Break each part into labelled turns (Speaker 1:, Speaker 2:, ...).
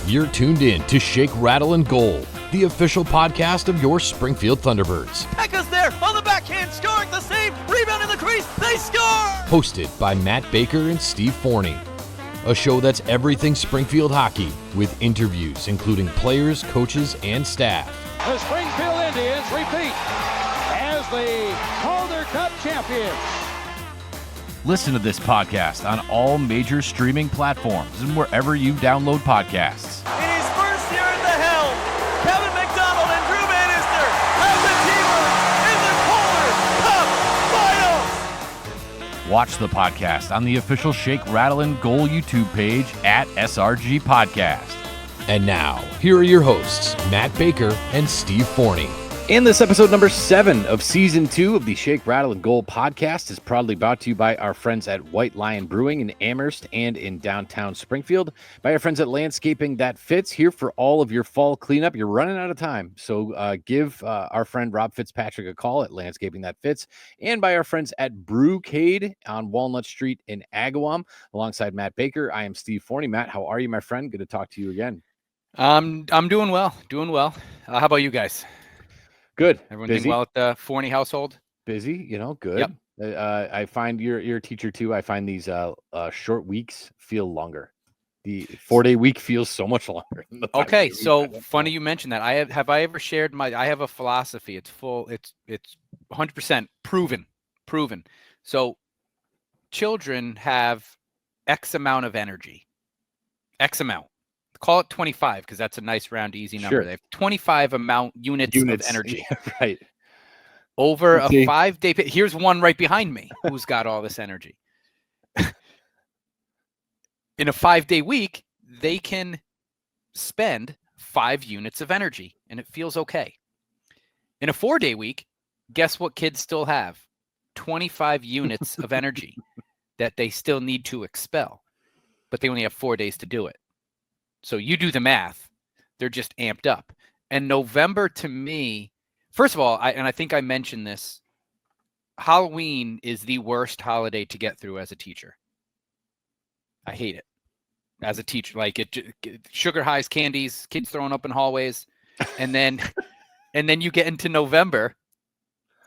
Speaker 1: You're tuned in to Shake, Rattle, and Goal, the official podcast of your Springfield Thunderbirds.
Speaker 2: Becca's there on the backhand, scoring the save, rebound in the crease, they score!
Speaker 1: Hosted by Matt Baker and Steve Forney. A show that's everything Springfield hockey, with interviews including players, coaches, and staff.
Speaker 3: The Springfield Indians repeat as the Calder Cup champions.
Speaker 1: Listen to this podcast on all major streaming platforms and wherever you download podcasts.
Speaker 2: In his first year at the helm, Kevin McDonald and Drew Bannister have the Teamers in the Calder Cup Finals.
Speaker 1: Watch the podcast on the official Shake, Rattle, and Goal YouTube page at SRG Podcast. And now, here are your hosts, Matt Baker and Steve Forney.
Speaker 4: And this episode number 7 of Season 2 of the Shake, Rattle, and Goal podcast is proudly brought to you by our friends at White Lion Brewing in Amherst and in downtown Springfield, by our friends at Landscaping That Fits, here for all of your fall cleanup. You're running out of time, so give our friend Rob Fitzpatrick a call at Landscaping That Fits, and by our friends at Brewcade on Walnut Street in Agawam, alongside Matt Baker. I am Steve Forney. Matt, how are you, my friend? Good to talk to you again.
Speaker 5: I'm doing well. How about you guys?
Speaker 4: Good.
Speaker 5: Everyone
Speaker 4: Busy?
Speaker 5: doing well at the Forney household?
Speaker 4: Busy, good. Yep. I find you're a teacher too. I find these short weeks feel longer. The 4-day week feels so much longer.
Speaker 5: Okay, so funny you mentioned that. I ever shared I have a philosophy. It's 100% proven. So children have X amount of energy. X amount. Call it 25 because that's a nice round easy number. Sure. They have 25 units of energy.
Speaker 4: Yeah, right.
Speaker 5: Over a 5-day here's one right behind me who's got all this energy. In a 5-day week, they can spend 5 units of energy and it feels okay. In a 4-day week, guess what kids still have? 25 units of energy that they still need to expel, but they only have 4 days to do it. So you do the math, they're just amped up. And November to me, first of all, I think I mentioned this, Halloween is the worst holiday to get through as a teacher. I hate it as a teacher. Like sugar highs, candies, kids throwing up in hallways. And then you get into November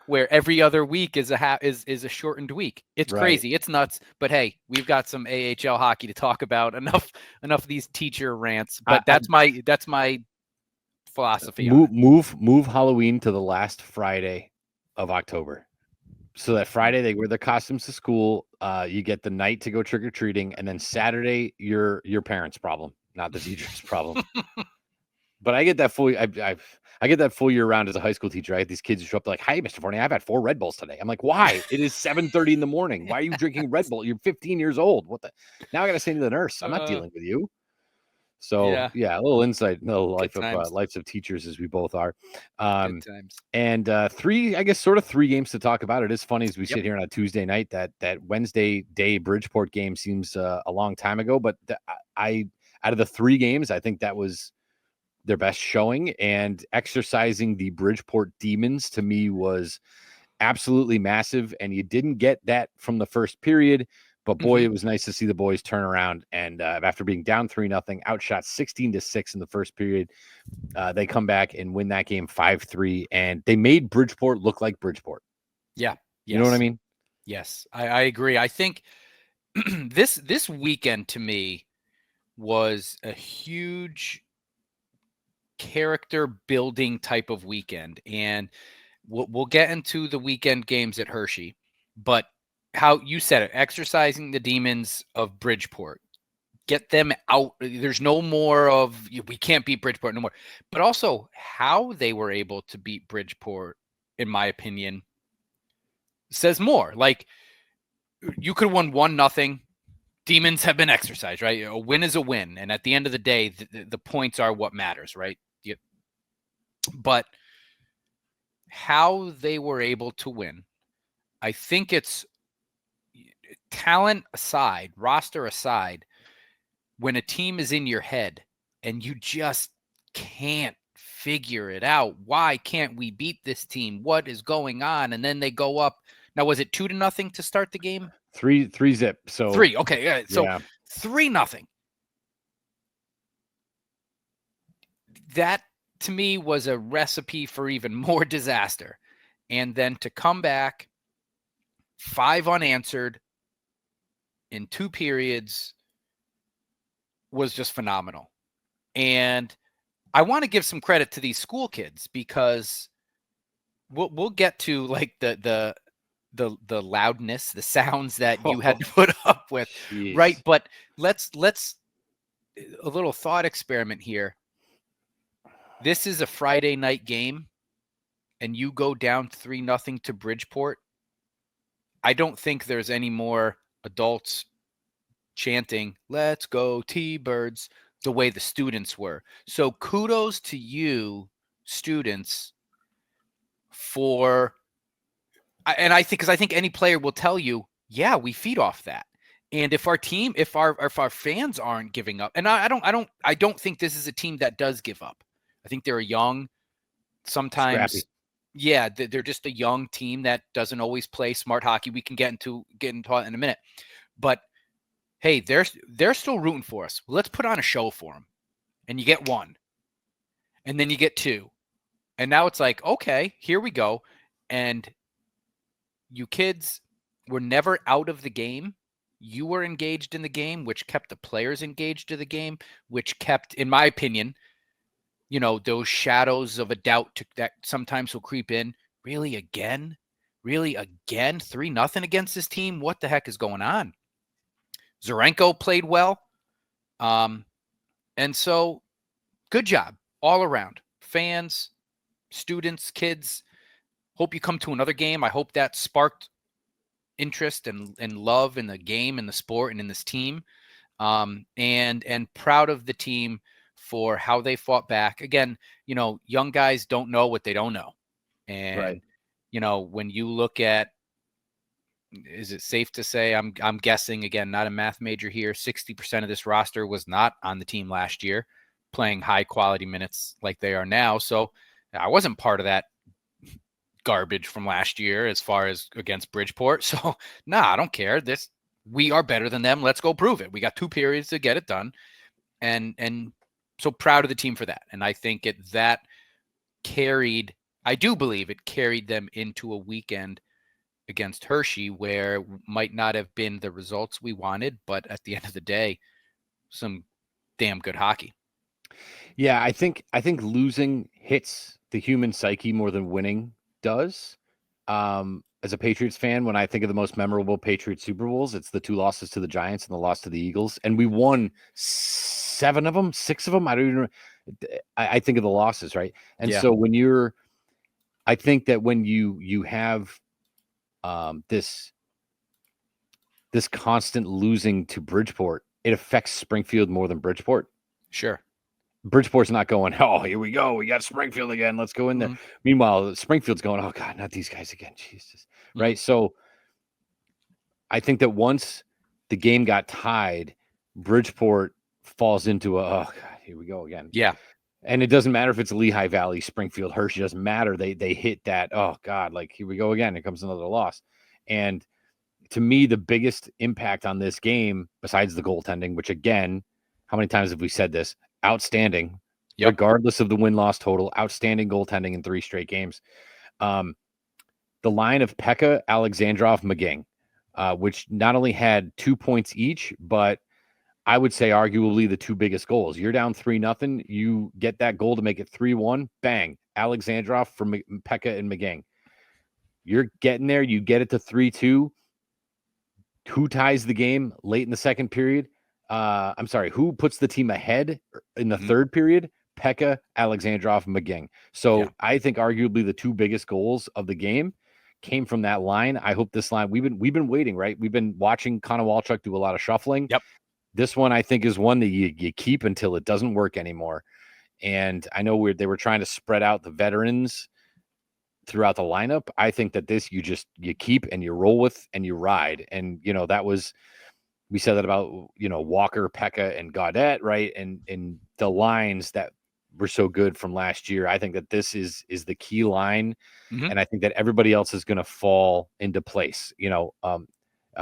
Speaker 5: where every other week is a shortened week. It's right. Crazy. It's nuts. But hey, we've got some AHL hockey to talk about. Enough of these teacher rants. But that's my philosophy.
Speaker 4: Move Halloween to the last Friday of October. So that Friday they wear their costumes to school. You get the night to go trick or treating, and then Saturday your parents' problem, not the teacher's problem. But I get that fully. I get that full year round as a high school teacher. I have these kids who show up like, "Hey, Mr. Forney, I've had 4 Red Bulls today." I'm like, "Why? It is 7:30 in the morning. Why are you drinking Red Bull? You're 15 years old. What the? Now I got to say to the nurse, I'm not dealing with you." So yeah, a little insight, lives of teachers as we both are. And 3 games to talk about. It is funny as we sit here on a Tuesday night that Wednesday day Bridgeport game seems a long time ago, but out of the 3 games, I think that was their best showing, and exercising the Bridgeport Demons to me was absolutely massive. And you didn't get that from the first period, but boy, it was nice to see the boys turn around. And after being down 3-0, outshot 16-6 in the first period, they come back and win that game 5-3. And they made Bridgeport look like Bridgeport.
Speaker 5: Yeah. Yes.
Speaker 4: You know what I mean?
Speaker 5: Yes, I agree. I think this weekend to me was a huge character building type of weekend, and we'll get into the weekend games at Hershey, but how you said it, exercising the demons of Bridgeport, get them out. There's no more of we can't beat Bridgeport no more, but also how they were able to beat Bridgeport, in my opinion, says more. Like you could have won 1-0. Demons have been exercised, right? A win is a win, and at the end of the day, the points are what matters, right? But how they were able to win, I think it's talent aside, roster aside, when a team is in your head and you just can't figure it out. Why can't we beat this team? What is going on? And then they go up. Now, was it 2-0 to start the game?
Speaker 4: 3-0. So
Speaker 5: 3. Okay. Yeah. So 3-0. that to me was a recipe for even more disaster. And then to come back 5 unanswered in 2 periods was just phenomenal. And I want to give some credit to these school kids, because we'll get to like the loudness, the sounds that you had to put up with,
Speaker 4: Jeez.
Speaker 5: right? But let's a little thought experiment here. This is a Friday night game, and you go down 3-0 to Bridgeport. I don't think there's any more adults chanting, "Let's go T-Birds," the way the students were. So kudos to you, students, and I think any player will tell you, yeah, we feed off that. And if our fans aren't giving up, and I don't think this is a team that does give up. I think they're young, sometimes.
Speaker 4: Scrappy.
Speaker 5: Yeah, they're just a young team that doesn't always play smart hockey. We can get into it in a minute. But hey, they're still rooting for us. Let's put on a show for them. And you get 1. And then you get 2. And now it's like, okay, here we go. And you kids were never out of the game. You were engaged in the game, which kept the players engaged in the game, which kept, in my opinion, those shadows of a doubt that sometimes will creep in. Really again? 3-0 against this team? What the heck is going on? Zarenko played well. And so good job all around. Fans, students, kids. Hope you come to another game. I hope that sparked interest and love in the game and the sport and in this team. And proud of the team for how they fought back. Again, young guys don't know what they don't know. And,
Speaker 4: Right.
Speaker 5: When you look at, is it safe to say, I'm guessing, again, not a math major here, 60% of this roster was not on the team last year, playing high quality minutes like they are now. So I wasn't part of that garbage from last year as far as against Bridgeport. So I don't care. We are better than them. Let's go prove it. We got 2 periods to get it done. And so proud of the team for that. And I think I do believe it carried them into a weekend against Hershey where might not have been the results we wanted, but at the end of the day, some damn good hockey.
Speaker 4: Yeah, I think losing hits the human psyche more than winning does. As a Patriots fan, when I think of the most memorable Patriots Super Bowls, it's the 2 losses to the Giants and the loss to the Eagles, and we won 7 of them, 6 of them. I don't even know. I think of the losses, right? And
Speaker 5: Yeah.
Speaker 4: so I think that when you have this constant losing to Bridgeport, it affects Springfield more than Bridgeport.
Speaker 5: Sure.
Speaker 4: Bridgeport's not going, oh, here we go. We got Springfield again. Let's go in there.
Speaker 5: Mm-hmm.
Speaker 4: Meanwhile, Springfield's going, oh, God, not these guys again. Jesus. Mm-hmm. Right? So I think that once the game got tied, Bridgeport falls into oh, God, here we go again.
Speaker 5: Yeah.
Speaker 4: And it doesn't matter if it's Lehigh Valley, Springfield, Hershey, doesn't matter. They hit that, oh, God, like, here we go again. Here comes another loss. And to me, the biggest impact on this game, besides the goaltending, which, again, how many times have we said this? Outstanding, regardless of the win-loss total, outstanding goaltending in 3 straight games. The line of Pekka, Alexandrov, McGing, which not only had 2 points each, but I would say arguably the 2 biggest goals. You're down 3-0. You get that goal to make it 3-1. Bang. Alexandrov from Pekka and McGing. You're getting there. You get it to 3-2. Who ties the game late in the second period? Who puts the team ahead in the third period? Pekka, Alexandrov, McGing. So I think arguably the 2 biggest goals of the game came from that line. I hope this line, we've been waiting, right? We've been watching Connor Walchuk do a lot of shuffling.
Speaker 5: Yep.
Speaker 4: This one, I think, is one that you keep until it doesn't work anymore. And I know they were trying to spread out the veterans throughout the lineup. I think that this, you keep and you roll with and you ride. And, that was, we said that about, Walker, Pekka, and Gaudette, right? And the lines that were so good from last year. I think that this is the key line. Mm-hmm. And I think that everybody else is going to fall into place.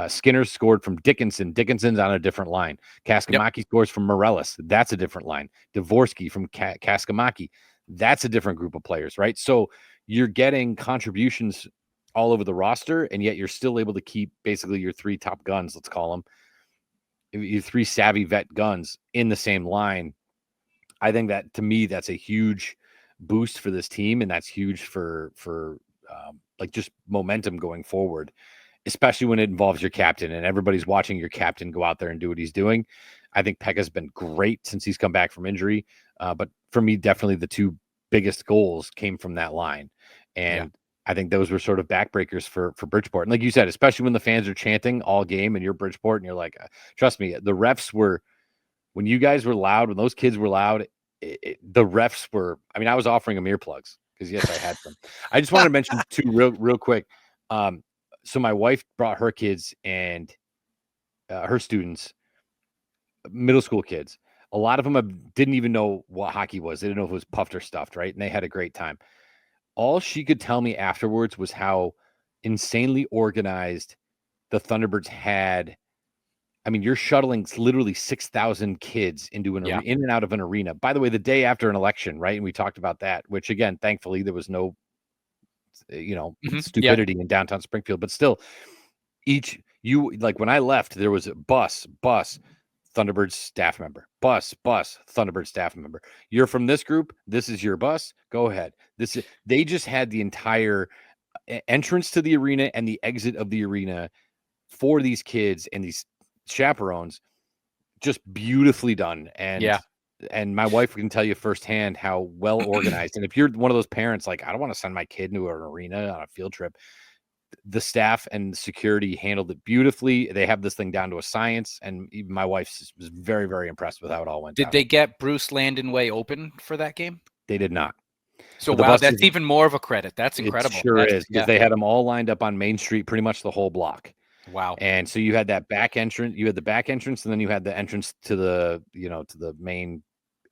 Speaker 4: Skinner scored from Dickinson. Dickinson's on a different line. Kaskamaki scores from Morellis. That's a different line. Dvorsky from Kaskamaki. That's a different group of players, right? So you're getting contributions all over the roster, and yet you're still able to keep basically your 3 top guns, let's call them, your 3 savvy vet guns in the same line. I think that, to me, that's a huge boost for this team, and that's huge for like just momentum going forward, especially when it involves your captain and everybody's watching your captain go out there and do what he's doing. I think Pekka's been great since he's come back from injury. But for me, definitely the 2 biggest goals came from that line. And I think those were sort of backbreakers for Bridgeport. And like you said, especially when the fans are chanting all game and you're Bridgeport and you're like, trust me, the refs were, when you guys were loud, when those kids were loud, the refs were, I mean, I was offering them earplugs because yes, I had some. I just wanted to mention 2 real quick. So my wife brought her kids and her students, middle school kids. A lot of them didn't even know what hockey was. They didn't know if it was puffed or stuffed, right? And they had a great time. All she could tell me afterwards was how insanely organized the Thunderbirds had. I mean, you're shuttling literally 6,000 kids into in and out of an arena. By the way, the day after an election, right? And we talked about that, which again, thankfully, there was no stupidity in downtown Springfield, but still like when I left, there was a bus, Thunderbird staff member, bus, Thunderbird staff member. You're from this group. This is your bus. Go ahead. They just had the entire entrance to the arena and the exit of the arena for these kids and these chaperones, just beautifully done. And my wife can tell you firsthand how well organized. And if you're one of those parents, like, I don't want to send my kid into an arena on a field trip, the staff and security handled it beautifully. They have this thing down to a science. And even my wife was very, very impressed with how it all went.
Speaker 5: Did they get Bruce Landon Way open for that game?
Speaker 4: They did not.
Speaker 5: So wow, that's even more of a credit. That's incredible.
Speaker 4: It sure is, because they had them all lined up on Main Street, pretty much the whole block.
Speaker 5: Wow.
Speaker 4: And so you had that back entrance, you had the back entrance, and then you had the entrance to the, to the main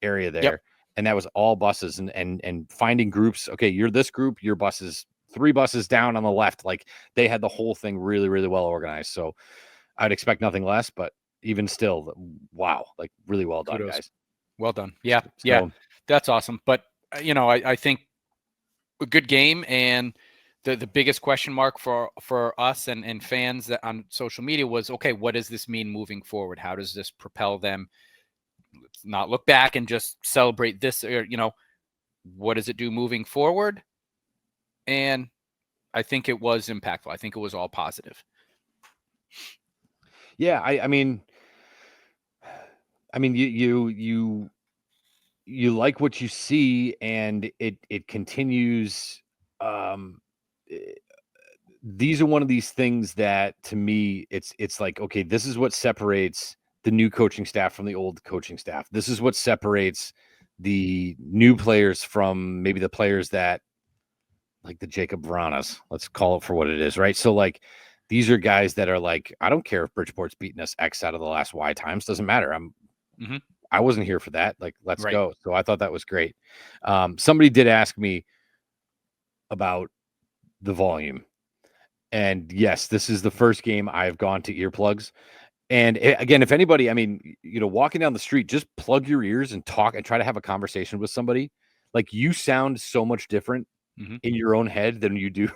Speaker 4: area there. Yep. And that was all buses and finding groups. Okay, you're this group, your bus is 3 buses down on the left. Like, they had the whole thing really, really well organized. So I'd expect nothing less, but even still, wow, like really well done, guys.
Speaker 5: Well done. Yeah. So, that's awesome. But I think a good game, and the biggest question mark for us and fans that on social media was, okay, what does this mean moving forward? How does this propel them? Let's not look back and just celebrate this, or, what does it do moving forward? And I think it was impactful. I think it was all positive.
Speaker 4: Yeah. I mean, you like what you see, and it continues. These are one of these things that, to me, it's like, okay, this is what separates the new coaching staff from the old coaching staff. This is what separates the new players from maybe the players that, like the Jacob Vranas, let's call it for what it is, right? So like, these are guys that are like, I don't care if Bridgeport's beaten us X out of the last Y times, doesn't matter. I wasn't here for that. Like, let's go. So I thought that was great. Somebody did ask me about the volume, and yes, this is the first game I've gone to earplugs. And again, if anybody, walking down the street, just plug your ears and talk and try to have a conversation with somebody. Like, you sound so much different in your own head than you do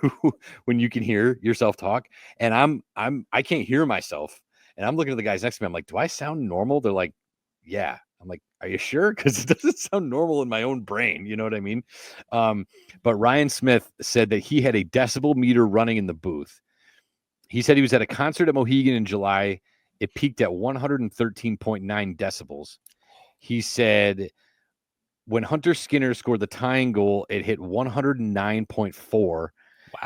Speaker 4: when you can hear yourself talk. And I can't hear myself, and I'm looking at the guys next to me. I'm like, do I sound normal? They're like, yeah. I'm like, are you sure? Because it doesn't sound normal in my own brain. You know what I mean? But Ryan Smith said that he had a decibel meter running in the booth. He said he was at a concert at Mohegan in July. It peaked at 113.9 decibels. He said when Hunter Skinner scored the tying goal, it hit 109.4.
Speaker 5: Wow.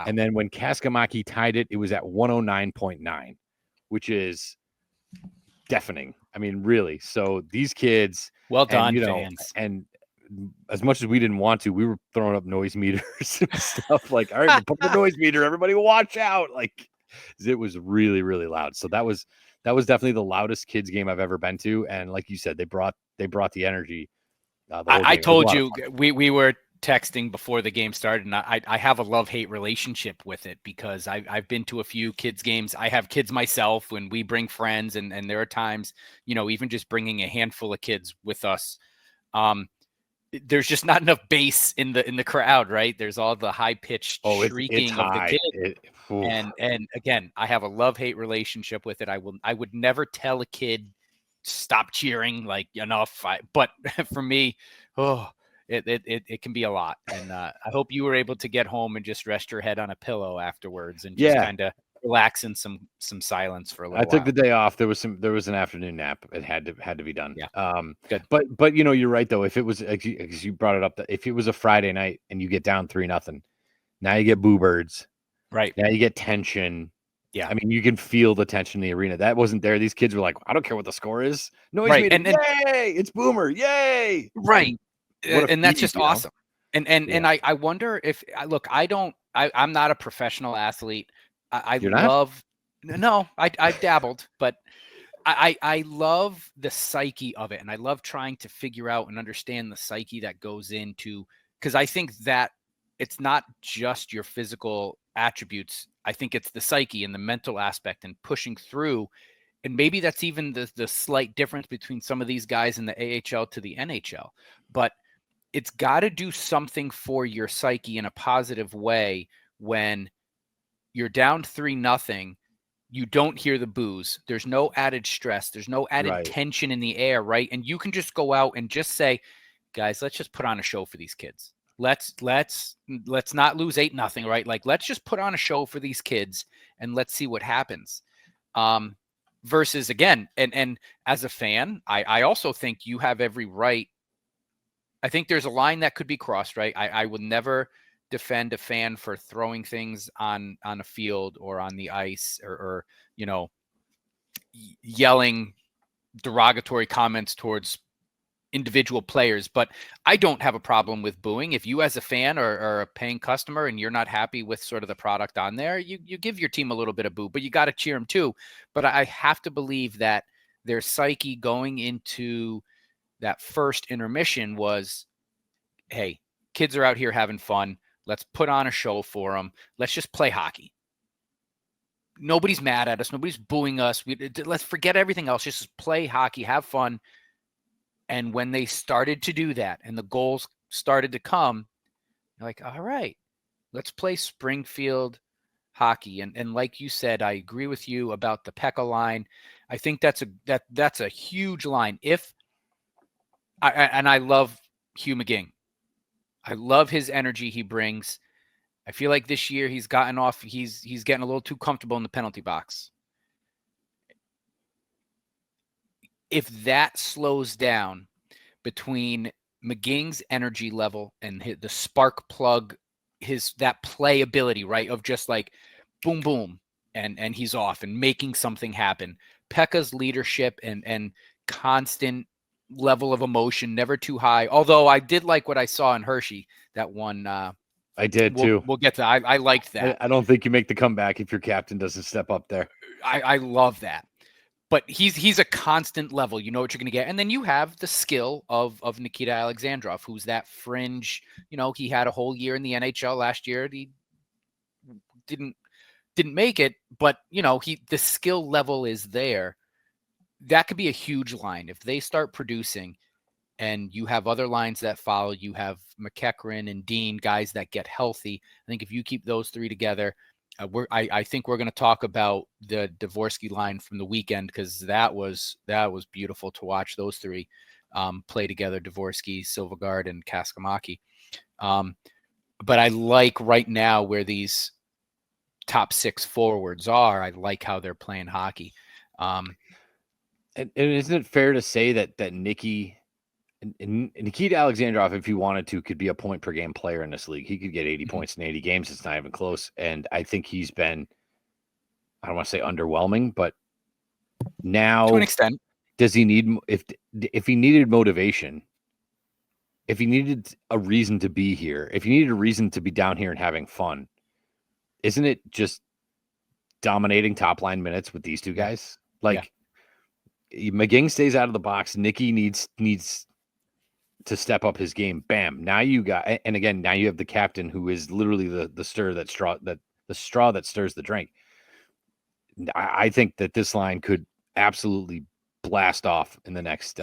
Speaker 4: And then when Kaskamaki tied it, it was at 109.9, which is deafening. I mean, really. So these kids,
Speaker 5: well done, fans.
Speaker 4: And as much as we didn't want to, we were throwing up noise meters and stuff. Like, all right, we'll put the noise meter. Everybody watch out. Like, it was really, really loud. So that was definitely the loudest kids game I've ever been to. And like you said, they brought the energy.
Speaker 5: I told you we were texting before the game started, and I have a love-hate relationship with it because I've been to a few kids games. I have kids myself. When we bring friends, and there are times, even just bringing a handful of kids with us, there's just not enough bass in the crowd, right? There's all the high-pitched shrieking of the kids. And again, I have a love-hate relationship with it. I would never tell a kid stop cheering, like, enough. But for me, it can be a lot. And I hope you were able to get home and just rest your head on a pillow afterwards and just kind of relax in some silence for a little while.
Speaker 4: I took the day off. There was an afternoon nap. It had to be done.
Speaker 5: Yeah. Good.
Speaker 4: But you're right though. If it was, because you brought it up, that if it was a Friday night and you get down 3-0, now you get boo birds.
Speaker 5: Right.
Speaker 4: Now you get tension.
Speaker 5: Yeah.
Speaker 4: I mean, you can feel the tension in the arena. That wasn't there. These kids were like, I don't care what the score is. No,
Speaker 5: right.
Speaker 4: Yay! It's Boomer. Yay!
Speaker 5: Right. And that's just awesome. And I wonder if I'm not a professional athlete. I dabbled, but I love the psyche of it. And I love trying to figure out and understand the psyche that goes into, because I think that it's not just your physical attributes. I think it's the psyche and the mental aspect and pushing through. And maybe that's even the slight difference between some of these guys in the AHL to the NHL. But it's got to do something for your psyche in a positive way when you're down 3-0. You don't hear the boos. There's no added stress. There's no added tension in the air, right? And you can just go out and just say, guys, let's just put on a show for these kids. Let's not lose 8-0, right? Like, let's just put on a show for these kids and let's see what happens. Versus, again, and as a fan, I also think you have every right. I think there's a line that could be crossed, right? I would never defend a fan for throwing things on a field or on the ice or yelling derogatory comments towards individual players. But I don't have a problem with booing. If you as a fan are a paying customer and you're not happy with sort of the product on there, you give your team a little bit of boo, but you got to cheer them too. But I have to believe that their psyche going into that first intermission was, hey, kids are out here having fun. Let's put on a show for them. Let's just play hockey. Nobody's mad at us. Nobody's booing us. Let's forget everything else. Just play hockey, have fun. And when they started to do that and the goals started to come, you're like, all right, let's play Springfield hockey. And like you said, I agree with you about the Pekka line. I think that's a huge line. I love Hugh McGing. I love his energy he brings. I feel like this year he's gotten off. He's getting a little too comfortable in the penalty box. If that slows down between McGing's energy level and the spark plug, that playability, right, of just like boom, boom, and he's off and making something happen. Pekka's leadership and constant level of emotion, never too high. Although I did like what I saw in Hershey, that one.
Speaker 4: I did too.
Speaker 5: We'll get to that. I liked that.
Speaker 4: I don't think you make the comeback if your captain doesn't step up there.
Speaker 5: I love that. But he's a constant level. You know what you're going to get. And then you have the skill of Nikita Alexandrov, who's that fringe. He had a whole year in the NHL last year. He didn't make it, but the skill level is there. That could be a huge line if they start producing, and you have other lines that follow. You have McEachran and Dean, guys that get healthy. I think if you keep those three together, I think we're going to talk about the Dvorsky line from the weekend, because that was beautiful to watch those three play together: Dvorsky, Silvergard, and Kaskamaki. But I like right now where these top six forwards are. I like how they're playing hockey.
Speaker 4: And isn't it fair to say that Nikita Alexandrov, if he wanted to, could be a point per game player in this league? He could get 80 points in 80 games. It's not even close. And I think he's been, I don't want to say underwhelming, but now
Speaker 5: to an extent,
Speaker 4: does he need, if he needed motivation, if he needed a reason to be here, if he needed a reason to be down here and having fun, isn't it just dominating top line minutes with these two guys? Like, McGing stays out of the box. Nicky needs to step up his game. Bam. Now you got, and again, now you have the captain who is literally the straw that stirs the drink. I think that this line could absolutely blast off in the next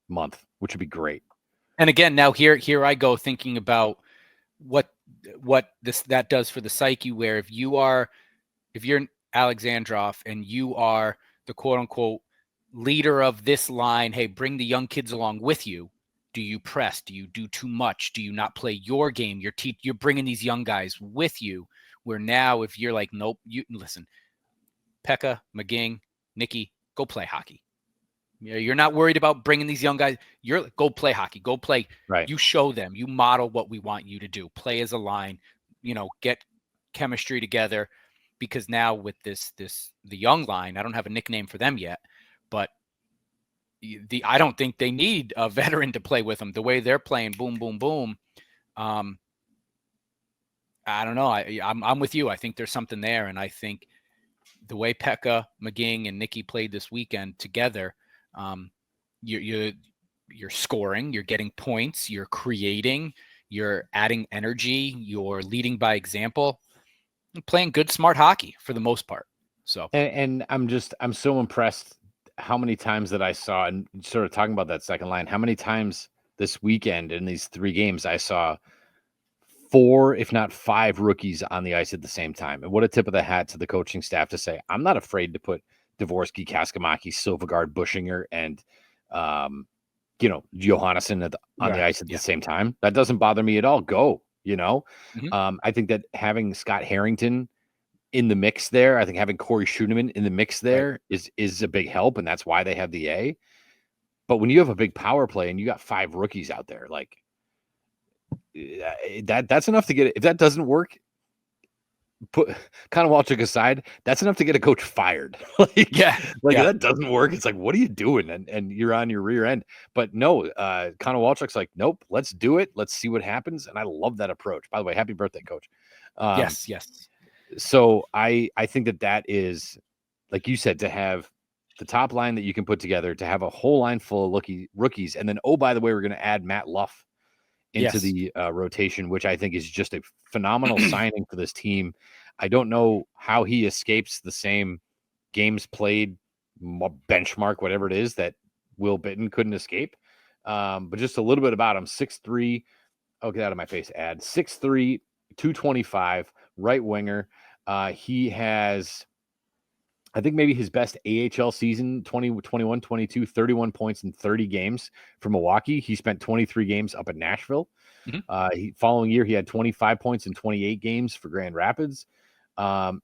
Speaker 4: month, which would be great.
Speaker 5: And again, now here I go thinking about what that does for the psyche, where if you're Alexandrov and you are the quote unquote leader of this line, hey, bring the young kids along with you. Do you press? Do you do too much? Do you not play your game? You're bringing these young guys with you, where now if you're like, nope, you listen, Pekka, McGing, Nicky, go play hockey. You're not worried about bringing these young guys. Go play hockey. Go play.
Speaker 4: Right.
Speaker 5: You show them. You model what we want you to do. Play as a line. Get chemistry together. Because now with the young line, I don't have a nickname for them yet, but I don't think they need a veteran to play with them. The way they're playing, boom, boom, boom. I don't know. I'm with you. I think there's something there, and I think the way Pekka, McGing, and Nicky played this weekend together, you're scoring, you're getting points, you're creating, you're adding energy, you're leading by example, and playing good, smart hockey for the most part. So,
Speaker 4: and I'm so impressed how many times that I saw, and sort of talking about that second line, how many times this weekend in these 3 games I saw 4, if not 5 rookies on the ice at the same time. And what a tip of the hat to the coaching staff to say, I'm not afraid to put Dvorsky, Kaskamaki, Silvergard, Bushinger, and Johannesson on the ice at the same time. That doesn't bother me at all. Go, I think that having Scott Harrington in the mix there, I think having Corey Schooneman in the mix there is a big help, and that's why they have the A. But when you have a big power play and you got 5 rookies out there, like that's enough to get it. If that doesn't work, put Konowalchuk aside, that's enough to get a coach fired. If that doesn't work, it's like, what are you doing? And you're on your rear end. But no, Konowalchuk's like, nope, let's do it. Let's see what happens. And I love that approach. By the way, happy birthday, coach.
Speaker 5: Yes.
Speaker 4: So I think that is, like you said, to have the top line that you can put together, to have a whole line full of rookies. And then, oh, by the way, we're going to add Matt Luff into the rotation, which I think is just a phenomenal signing for this team. I don't know how he escapes the same games played benchmark, whatever it is, that Will Bitton couldn't escape. But just a little bit about him. 6'3", oh, get out of my face, ad. 6'3", 225, right winger. He has, I think, maybe his best AHL season, 21-22, 31 points in 30 games for Milwaukee. He spent 23 games up at Nashville. Following year, he had 25 points in 28 games for Grand Rapids.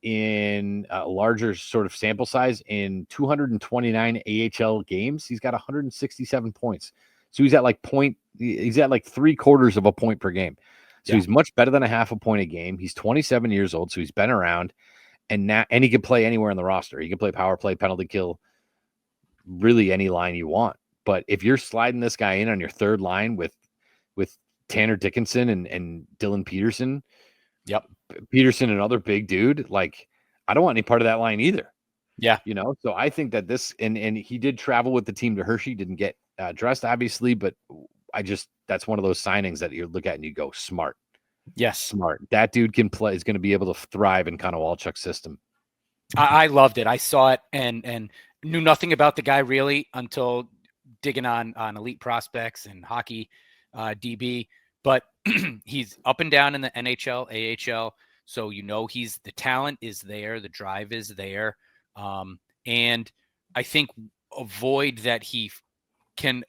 Speaker 4: In a larger sort of sample size, in 229 AHL games, he's got 167 points. So he's at like 3/4 of a point per game. So he's much better than a half a point a game. He's 27 years old, so he's been around. And he can play anywhere in the roster. He can play power play, penalty kill, really any line you want. But if you're sliding this guy in on your third line with Tanner Dickinson and Dylan Peterson, Peterson, another big dude, like, I don't want any part of that line either.
Speaker 5: Yeah.
Speaker 4: So I think that this, and he did travel with the team to Hershey, didn't get dressed, obviously, but that's one of those signings that you look at and you go, smart.
Speaker 5: Yes.
Speaker 4: Smart. That dude can play, is going to be able to thrive in Konowalchuk's system.
Speaker 5: I loved it. I saw it and knew nothing about the guy really until digging on elite prospects and hockey DB, but he's up and down in the NHL, AHL. So, the talent is there. The drive is there. And I think a void that he can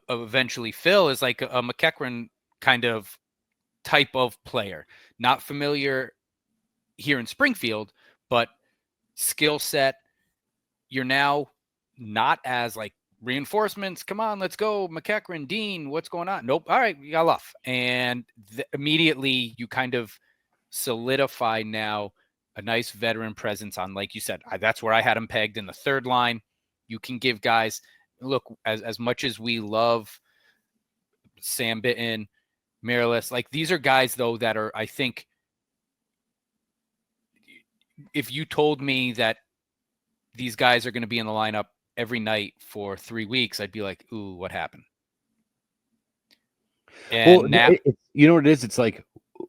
Speaker 5: eventually fill is like a McEachran kind of type of player, not familiar here in Springfield, but skill set. You're now not as like reinforcements. Come on, let's go. McEachran, Dean, what's going on? Nope. All right, we got Luff. And immediately you kind of solidify now a nice veteran presence on, like you said, that's where I had him pegged in the third line. You can give guys, look, as much as we love Sam Bitton, Miralles, like, these are guys though that are, I think, if you told me that these guys are going to be in the lineup every night for 3 weeks, I'd be like, ooh, what happened? And now,
Speaker 4: you know what it is? It's like,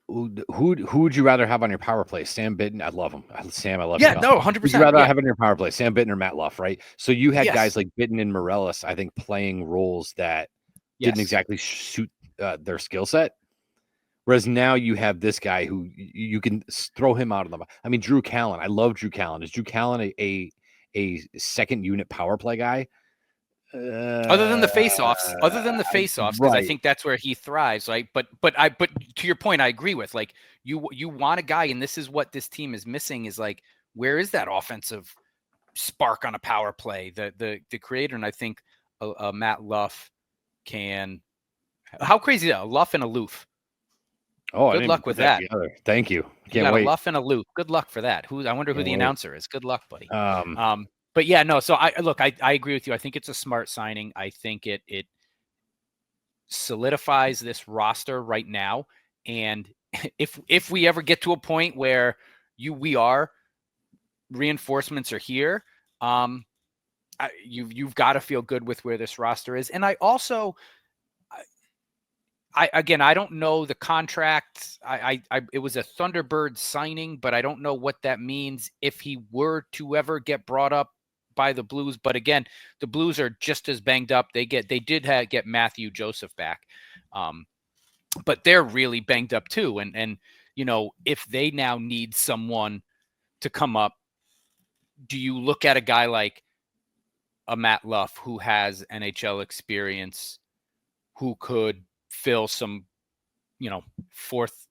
Speaker 4: who would you rather have on your power play? Sam Bitten, I love him. Sam, I love him.
Speaker 5: yeah, no, 100%.
Speaker 4: Would you rather have on your power play, Sam Bitten or Matt Luff, right? So you had
Speaker 5: Yes.
Speaker 4: guys like Bitten and Morellis, I think, playing roles that didn't exactly suit their skill set. Whereas now you have this guy who you can throw him out of the. I mean, Drew Callen. I love Drew Callen. Is Drew Callen a second unit power play guy?
Speaker 5: Other than the face-offs, because
Speaker 4: right.
Speaker 5: I think that's where he thrives, right? But to your point, I agree with, like, you want a guy, and this is what this team is missing, is like, where is that offensive spark on a power play, the creator? And I think Matt Luff can. How crazy is that? A Luff and a Loof.
Speaker 4: Oh,
Speaker 5: good luck with that.
Speaker 4: Thank you.
Speaker 5: You got a Luff and a Loof. Good luck for that. I wonder who the announcer is. Good luck, buddy. But yeah, no. So I agree with you. I think it's a smart signing. I think it solidifies this roster right now. And if we ever get to a point where reinforcements are here, you've got to feel good with where this roster is. And I also, I don't know the contract. It was a Thunderbird signing, but I don't know what that means if he were to ever get brought up by the Blues. But again, the Blues are just as banged up. They did get Matthew Joseph back, but they're really banged up too. And you know, if they now need someone to come up, do you look at a guy like a Matt Luff who has NHL experience, who could fill some, you know, fourth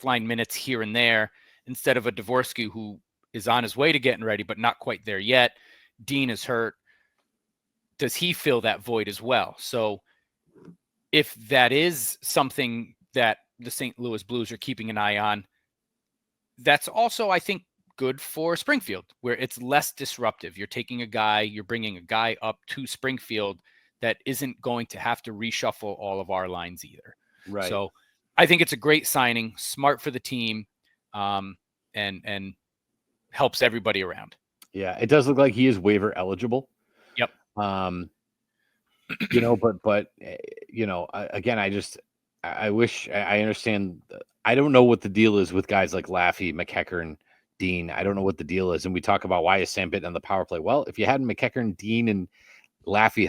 Speaker 5: line minutes here and there, instead of a Dvorsky who is on his way to getting ready but not quite there yet? Dean is hurt. Does he fill that void as well? So if that is something that the St. Louis Blues are keeping an eye on, that's also, I think, good for Springfield, where it's less disruptive. You're bringing a guy up to Springfield that isn't going to have to reshuffle all of our lines either.
Speaker 4: Right.
Speaker 5: So I think it's a great signing, smart for the team, and helps everybody around.
Speaker 4: Yeah, it does look like he is waiver eligible.
Speaker 5: Yep.
Speaker 4: You know, but you know, again, I wish I understand. I don't know what the deal is with guys like Laffy, McEachern, Dean. I don't know what the deal is. And we talk about, why is Sam Bitten on the power play? Well, if you had McEachern, Dean, and Laffy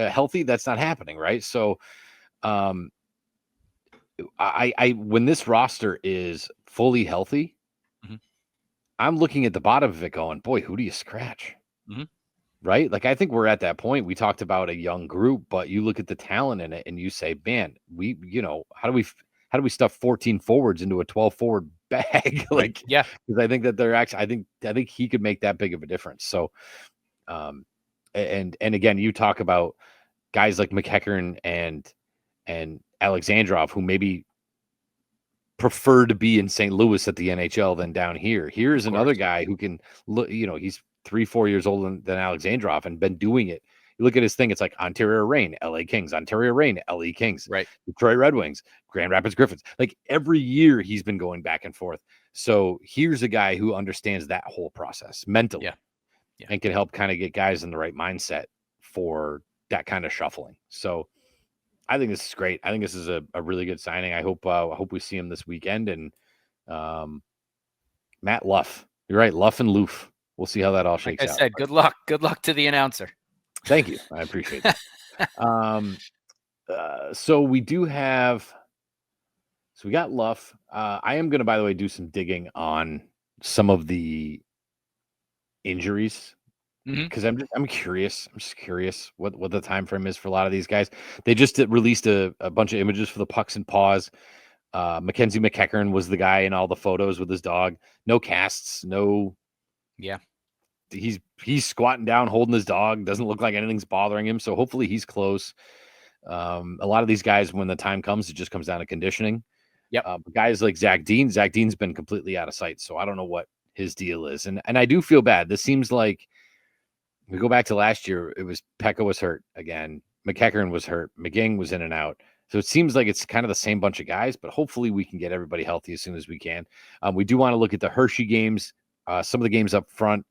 Speaker 4: healthy, that's not happening, right? So, I when this roster is fully healthy, I'm looking at the bottom of it going, boy, who do you scratch? Right? Like, I think we're at that point. We talked about a young group, but you look at the talent in it and you say, man, how do we stuff 14 forwards into a 12 forward bag? Like,
Speaker 5: yeah,
Speaker 4: because I think that they're actually, I think he could make that big of a difference. So, and again, you talk about guys like McEachern and Alexandrov, who maybe prefer to be in St. Louis at the NHL than down here. Here's another guy who can look, he's 3-4 years older than Alexandrov and been doing it. You look at his thing, it's like Ontario Reign, LA Kings, Ontario Reign, LA Kings,
Speaker 5: right?
Speaker 4: Detroit Red Wings, Grand Rapids Griffins. Like, every year he's been going back and forth. So here's a guy who understands that whole process mentally, and can help kind of get guys in the right mindset for that kind of shuffling. So I think this is great. I think this is a really good signing. I hope we see him this weekend. And Matt Luff, you're right, Luff and Loof. We'll see how that all shakes out.
Speaker 5: I said, good luck. Good luck to the announcer.
Speaker 4: Thank you. I appreciate that. So we got Luff. I am going to, by the way, do some digging on some of the injuries, because I'm curious. I'm just curious what the time frame is for a lot of these guys. They just released a bunch of images for the pucks and paws. Mackenzie McEachern was the guy in all the photos with his dog. No casts. No.
Speaker 5: Yeah.
Speaker 4: He's squatting down, holding his dog. Doesn't look like anything's bothering him. So hopefully he's close. A lot of these guys, when the time comes, it just comes down to conditioning.
Speaker 5: Yep.
Speaker 4: But guys like Zach Dean's been completely out of sight. So I don't know what his deal is. And I do feel bad. This seems like, we go back to last year, it was Pekka was hurt again. McEachern was hurt. McGing was in and out. So it seems like it's kind of the same bunch of guys, but hopefully we can get everybody healthy as soon as we can. We do want to look at the Hershey games. some of the games up front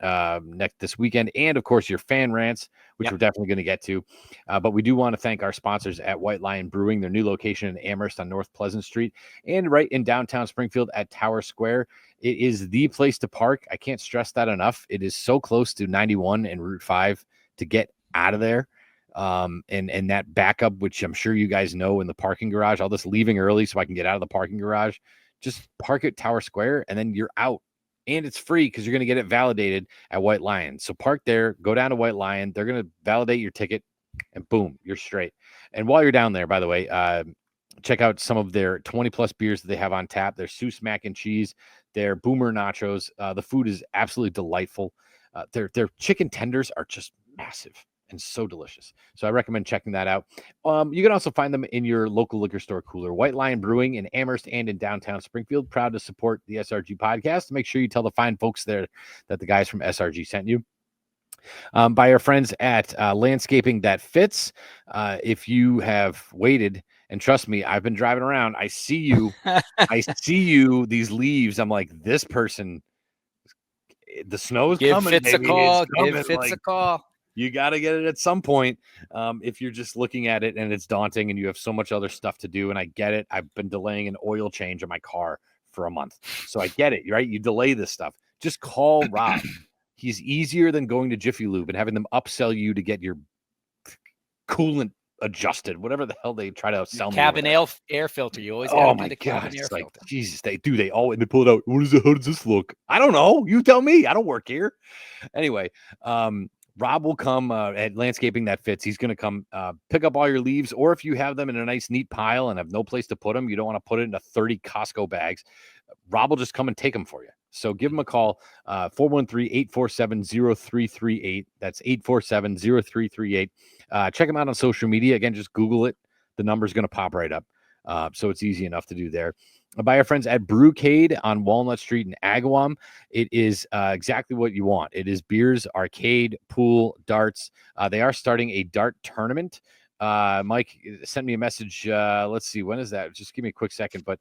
Speaker 4: this weekend, and of course your fan rants, which we're definitely going to get to. But we do want to thank our sponsors at White Lion Brewing, their new location in Amherst on North Pleasant Street, and right in downtown Springfield at Tower Square. It is the place to park. I can't stress that enough. It is so close to 91 and Route 5 to get out of there. And that backup, which I'm sure you guys know, in the parking garage, all this leaving early so I can get out of the parking garage, just park at Tower Square and then you're out. And it's free because you're going to get it validated at White Lion. So park there, go down to White Lion. They're going to validate your ticket and boom, you're straight. And while you're down there, by the way, check out some of their 20 plus beers that they have on tap. Their Seuss mac and cheese, their Boomer nachos. The food is absolutely delightful. Their chicken tenders are just massive and so delicious. So I recommend checking that out. You can also find them in your local liquor store cooler. White Lion Brewing in Amherst and in downtown Springfield. Proud to support the SRG podcast. Make sure you tell the fine folks there that the guys from SRG sent you. By our friends at Landscaping That Fits. If you have waited, and trust me, I've been driving around. I see you. These leaves. I'm like, this person, the snow's coming.
Speaker 5: Give Fitz a call. Give Fitz a call.
Speaker 4: You got to get it at some point. If you're just looking at it and it's daunting and you have so much other stuff to do, and I get it. I've been delaying an oil change on my car for a month. So I get it, right? You delay this stuff. Just call Rob. He's easier than going to Jiffy Lube and having them upsell you to get your coolant adjusted, whatever the hell they try to sell me.
Speaker 5: Cabin air filter. You always got to do the cabin air filter.
Speaker 4: Jesus, they all and they pull it out. What is it? How does this look? I don't know. You tell me. I don't work here. Anyway, Rob will come at Landscaping That Fits. He's going to come pick up all your leaves, or if you have them in a nice, neat pile and have no place to put them, you don't want to put it into 30 Costco bags, Rob will just come and take them for you. So give him a call, 413-847-0338. That's 847-0338. Check him out on social media. Again, just Google it. The number's going to pop right up. So it's easy enough to do there. By our friends at Brewcade on Walnut Street in Agawam. It is exactly what you want. It is beers, arcade, pool, darts. They are starting a dart tournament. Mike sent me a message. Let's see, when is that? Just give me a quick second. But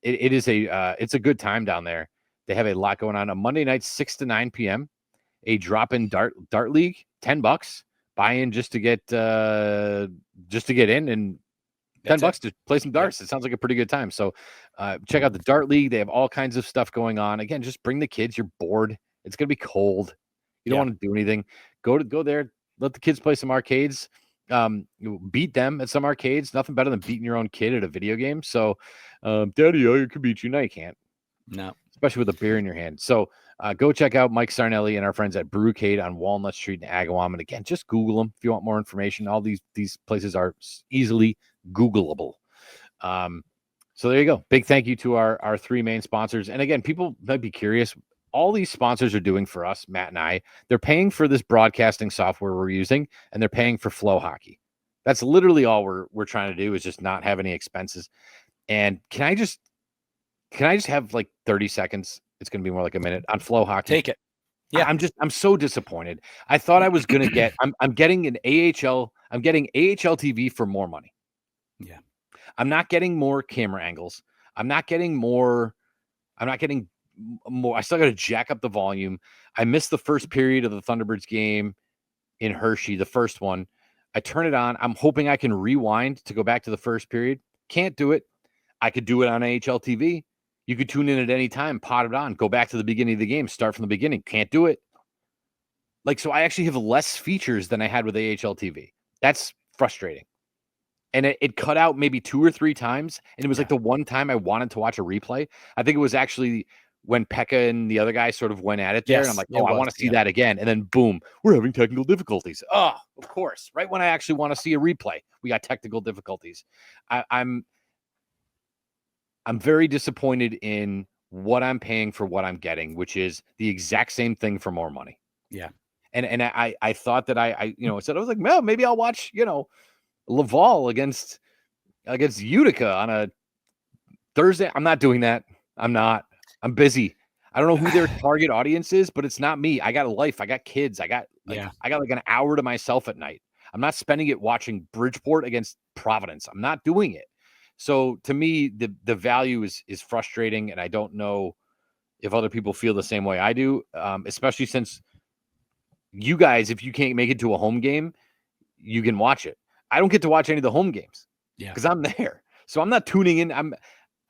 Speaker 4: it's a good time down there. They have a lot going on. A Monday night, 6 to 9 p.m. A drop-in dart league, $10. Buy in just to get in, and $10 to play some darts. It sounds like a pretty good time. So check out the Dart League. They have all kinds of stuff going on. Again, just bring the kids. You're bored. It's going to be cold. You don't want to do anything. Go there. Let the kids play some arcades. Beat them at some arcades. Nothing better than beating your own kid at a video game. So, Daddy, I could beat you. No, you can't.
Speaker 5: No.
Speaker 4: Especially with a beer in your hand. So go check out Mike Sarnelli and our friends at Brewcade on Walnut Street in Agawam. And again, just Google them if you want more information. All these places are easily Googleable. So there you go. Big thank you to our three main sponsors. And again, people might be curious. All these sponsors are doing for us, Matt and I, they're paying for this broadcasting software we're using, and they're paying for Flow Hockey. That's literally all we're trying to do, is just not have any expenses. And can I just have like 30 seconds? It's going to be more like a minute on Flow Hockey.
Speaker 5: Take it. Yeah.
Speaker 4: I'm so disappointed. I thought I was going to get, I'm getting an AHL. I'm getting AHL TV for more money.
Speaker 5: Yeah.
Speaker 4: I'm not getting more camera angles. I'm not getting more. I still got to jack up the volume. I missed the first period of the Thunderbirds game in Hershey, the first one. I turn it on. I'm hoping I can rewind to go back to the first period. Can't do it. I could do it on AHL TV. You could tune in at any time, pot it on, go back to the beginning of the game, start from the beginning. Can't do it. So I actually have less features than I had with AHL TV. That's frustrating. And it cut out maybe 2 or 3 times. And it was like the one time I wanted to watch a replay. I think it was actually when Pekka and the other guy sort of went at it there.
Speaker 5: Yes,
Speaker 4: and I'm like, I want to see that again. And then boom, we're having technical difficulties. Oh, of course. Right when I actually want to see a replay, we got technical difficulties. I'm very disappointed in what I'm paying for what I'm getting, which is the exact same thing for more money.
Speaker 5: Yeah.
Speaker 4: And I thought that I said, I was like, well, maybe I'll watch, Laval against Utica on a Thursday. I'm not doing that. I'm busy. I don't know who their target audience is, but it's not me. I got a life. I got kids. I got like an hour to myself at night. I'm not spending it watching Bridgeport against Providence. I'm not doing it. So to me, the value is frustrating, and I don't know if other people feel the same way I do, especially since you guys, if you can't make it to a home game, you can watch it. I don't get to watch any of the home games because I'm there. So I'm not tuning in.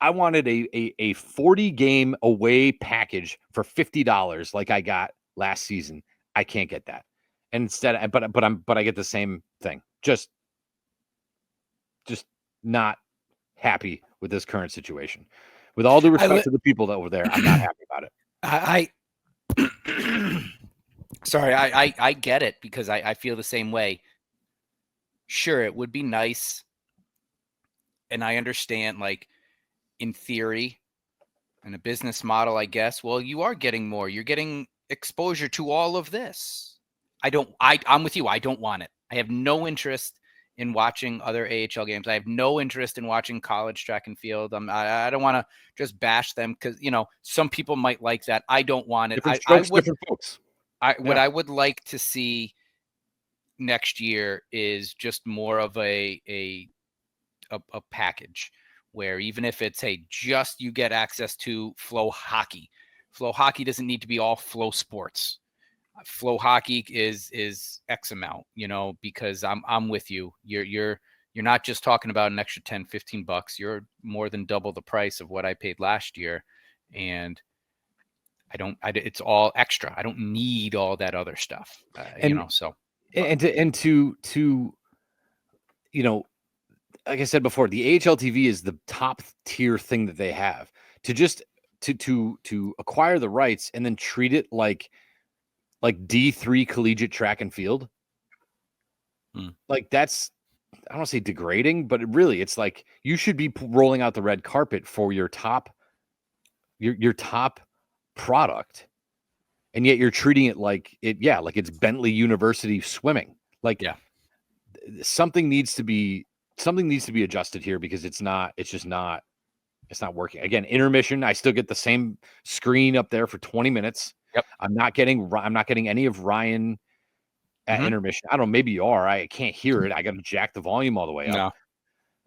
Speaker 4: I wanted a 40 game away package for $50 like I got last season. I can't get that. And instead, but I get the same thing. Just not happy with this current situation. With all due respect to the people that were there, I'm not happy about
Speaker 5: it. Sorry, I get it because I feel the same way. Sure, it would be nice. And I understand, like, in theory and a business model, I guess, well, you are getting more. You're getting exposure to all of this. I'm with you. I don't want it. I have no interest in watching other AHL games. I have no interest in watching college track and field. I don't want to just bash them because, some people might like that. I don't want it.
Speaker 4: Different folks.
Speaker 5: What I would like to see next year is just more of a package where even if it's just you get access to Flow Hockey. Flow Hockey doesn't need to be all Flow Sports. Flow Hockey is X amount, because I'm with you. You're not just talking about an extra $10-15. You're more than double the price of what I paid last year, and it's all extra. I don't need all that other stuff, So
Speaker 4: like I said before, the AHL TV is the top tier thing that they have. To acquire the rights and then treat it like D3 collegiate track and field. Like that's, I don't want to say degrading, but it's like you should be rolling out the red carpet for your top product. And yet you're treating it like it's Bentley University swimming. Something needs to be adjusted here because it's just not working. Again, intermission, I still get the same screen up there for 20 minutes.
Speaker 5: Yep.
Speaker 4: I'm not getting any of Ryan at intermission. I don't know, maybe you are. I can't hear it. I got to jack the volume all the way up.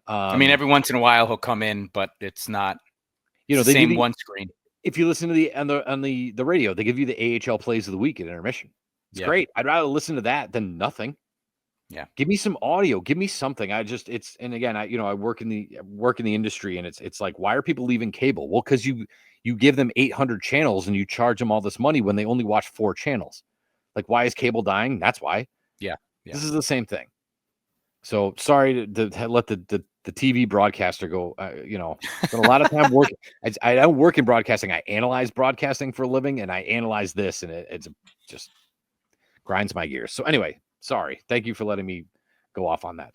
Speaker 5: No. Every once in a while he'll come in, but it's not the same one screen.
Speaker 4: If you listen to the radio, they give you the AHL plays of the week at intermission. It's great. I'd rather listen to that than nothing.
Speaker 5: Yeah.
Speaker 4: Give me some audio. Give me something. And again, I work in the industry, and it's like, why are people leaving cable? Well, because you give them 800 channels and you charge them all this money when they only watch 4 channels. Like, why is cable dying? That's why.
Speaker 5: Yeah.
Speaker 4: This is the same thing. So sorry to let the TV broadcaster go. Spent a lot of time working. I don't work in broadcasting. I analyze broadcasting for a living, and I analyze this, and it just grinds my gears. So anyway, sorry. Thank you for letting me go off on that.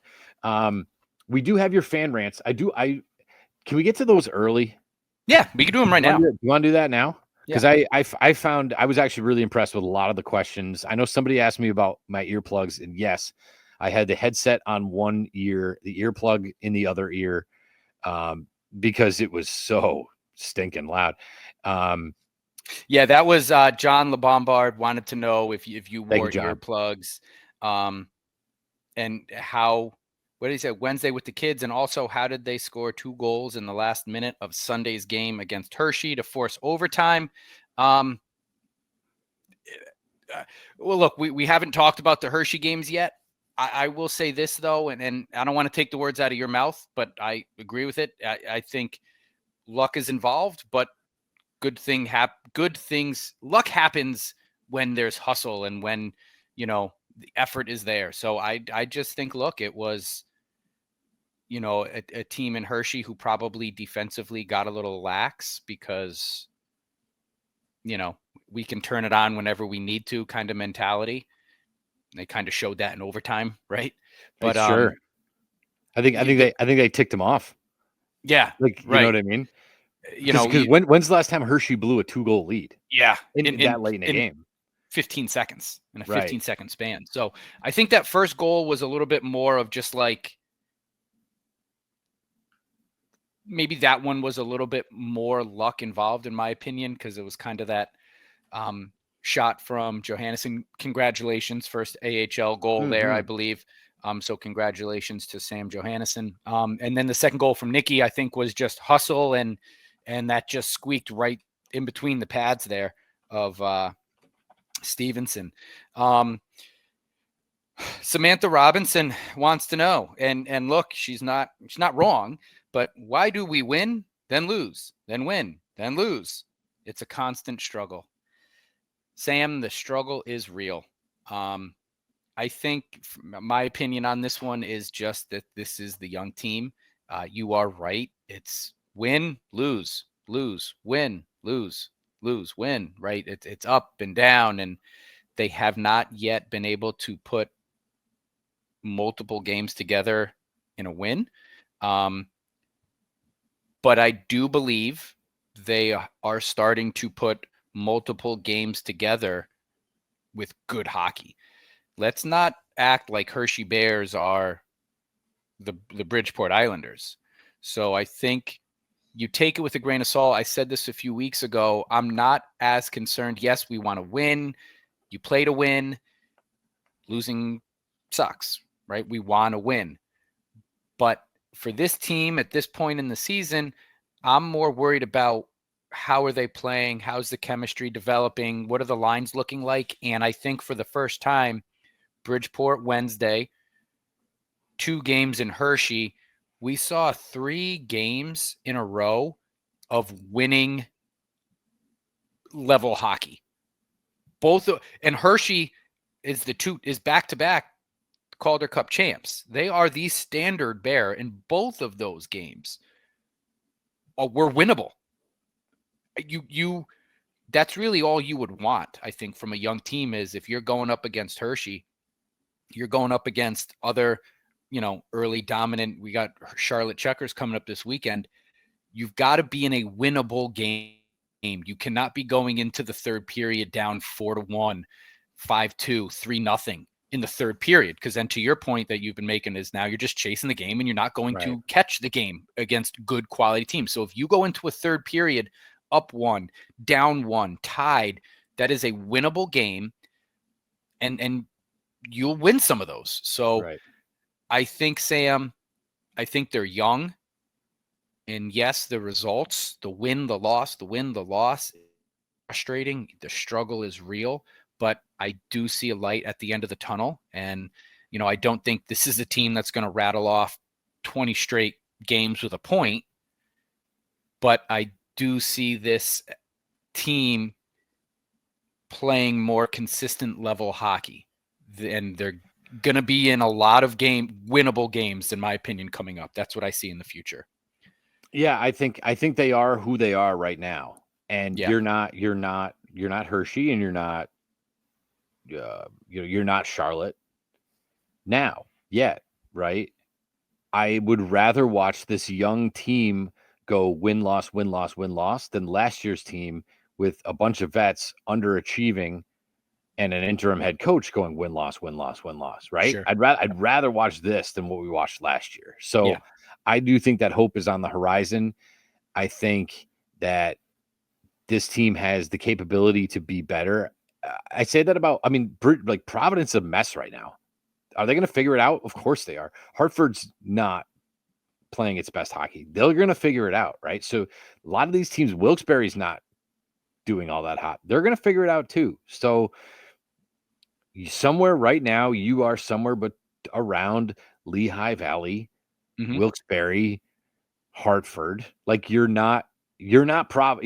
Speaker 4: We do have your fan rants. Can we get to those early?
Speaker 5: Yeah, we can do them right now.
Speaker 4: You want to do that now? Because
Speaker 5: Yeah.
Speaker 4: I found I was actually really impressed with a lot of the questions. I know somebody asked me about my earplugs, and yes, I had the headset on one ear, the earplug in the other ear, because it was so stinking loud.
Speaker 5: Yeah, that was John LeBombard wanted to know if you wore
Speaker 4: John.
Speaker 5: earplugs, and how. What did he say? Wednesday with the kids, and also how did they score 2 goals in the last minute of Sunday's game against Hershey to force overtime? Well, look, we haven't talked about the Hershey games yet. I will say this though, and I don't want to take the words out of your mouth, but I agree with it. I think luck is involved, but luck happens when there's hustle and when the effort is there. So I just think, look, it was a team in Hershey who probably defensively got a little lax because we can turn it on whenever we need to kind of mentality. They kind of showed that in overtime, right? But
Speaker 4: sure. I think they ticked him off.
Speaker 5: Yeah.
Speaker 4: Like, you know what I mean? Because when's the last time Hershey blew a 2-goal lead?
Speaker 5: Yeah.
Speaker 4: That late in a game?
Speaker 5: 15 seconds in a 15-second span. So I think that first goal was a little bit more of just like, maybe that one was a little bit more luck involved, in my opinion, because it was kind of that shot from Johannesson. Congratulations, first AHL goal there, I believe. So congratulations to Sam Johannesson. And then the second goal from Nicky, I think, was just hustle, and that just squeaked right in between the pads there of Stevenson. Samantha Robinson wants to know, and look, she's not wrong, but why do we win, then lose, then win, then lose? It's a constant struggle. Sam, the struggle is real. I think my opinion on this one is just that this is the young team. You are right. It's win, lose, lose, win, lose, lose, win, right? It's up and down, and they have not yet been able to put multiple games together in a win. But I do believe they are starting to put multiple games together with good hockey. Let's not act like Hershey Bears are the Bridgeport Islanders. So I think you take it with a grain of salt. I said this a few weeks ago. I'm not as concerned. Yes, we want to win. You play to win. Losing sucks, right? We want to win. But for this team at this point in the season, I'm more worried about how are they playing? How's the chemistry developing? What are the lines looking like? And I think for the first time, Bridgeport Wednesday, 2 games in Hershey, we saw 3 games in a row of winning level hockey. And Hershey is back-to-back Calder Cup champs. They are the standard bearer in both of those games. Were winnable. That's really all you would want, I think, from a young team is if you're going up against Hershey, you're going up against other, early dominant. We got Charlotte Checkers coming up this weekend. You've got to be in a winnable game. You cannot be going into the third period down 4-1, 5-2, 3-0 in the third period. Because then to your point that you've been making is now you're just chasing the game and you're not going to catch the game against good quality teams. So if you go into a third period up 1, down 1, tied, that is a winnable game. And you'll win some of those. So I think, Sam, they're young. And yes, the results, the win, the loss, frustrating. The struggle is real, but I do see a light at the end of the tunnel. And, I don't think this is a team that's going to rattle off 20 straight games with a point, but I do see this team playing more consistent level hockey. And they're going to be in a lot of winnable games, in my opinion, coming up. That's what I see in the future.
Speaker 4: Yeah, I think they are who they are right now. And you're not Hershey, and you're not Charlotte now yet, right? I would rather watch this young team go win-loss, win-loss, win-loss than last year's team with a bunch of vets underachieving and an interim head coach going win-loss, win-loss, win-loss, right?
Speaker 5: Sure.
Speaker 4: I'd rather watch this than what we watched last year. So I do think that hope is on the horizon. I think that this team has the capability to be better. I say that about, Providence is a mess right now. Are they going to figure it out? Of course they are. Hartford's not playing its best hockey. They're going to figure it out, right? So a lot of these teams, Wilkes-Barre's not doing all that hot. They're going to figure it out too. So somewhere right now, you are somewhere but around Lehigh Valley, Wilkes-Barre, Hartford. Like you're not Bridgeport,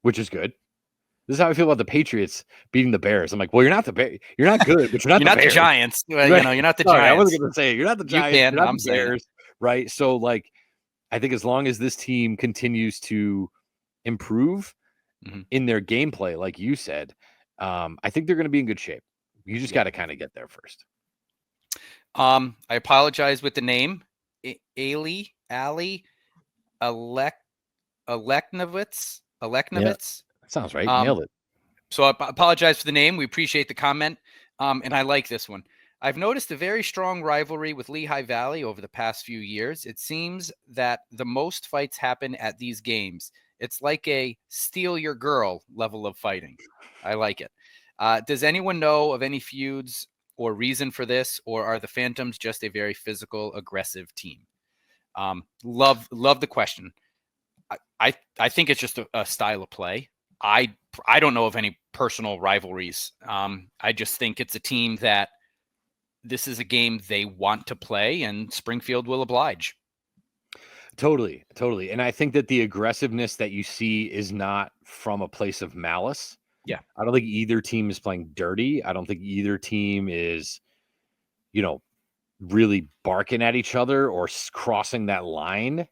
Speaker 4: which is good. This is how I feel about the Patriots beating the Bears. I'm like, well, you're not you're not good, but you're not
Speaker 5: you're
Speaker 4: the
Speaker 5: not
Speaker 4: Bears.
Speaker 5: the Giants. Well,
Speaker 4: Right?
Speaker 5: You're not the
Speaker 4: Sorry,
Speaker 5: Giants.
Speaker 4: I wasn't going to say it. You're not the Giants. You're not the Bears, right? So, I think as long as this team continues to improve in their gameplay, like you said, I think they're going to be in good shape. You just got to kind of get there first.
Speaker 5: I apologize with the name. Ali Aleknovitz.
Speaker 4: Yeah, sounds right. Nailed it.
Speaker 5: So I apologize for the name. We appreciate the comment. And I like this one. I've noticed a very strong rivalry with Lehigh Valley over the past few years. It seems that the most fights happen at these games. It's like a steal your girl level of fighting. I like it. Does anyone know of any feuds or reason for this, or are the Phantoms just a very physical, aggressive team? Love the question. I think it's just a style of play. I don't know of any personal rivalries. I just think it's a team that this is a game they want to play, and Springfield will oblige.
Speaker 4: Totally. And I think that the aggressiveness that you see is not from a place of malice.
Speaker 5: Yeah.
Speaker 4: I don't think either team is playing dirty. I don't think either team is, really barking at each other or crossing that line.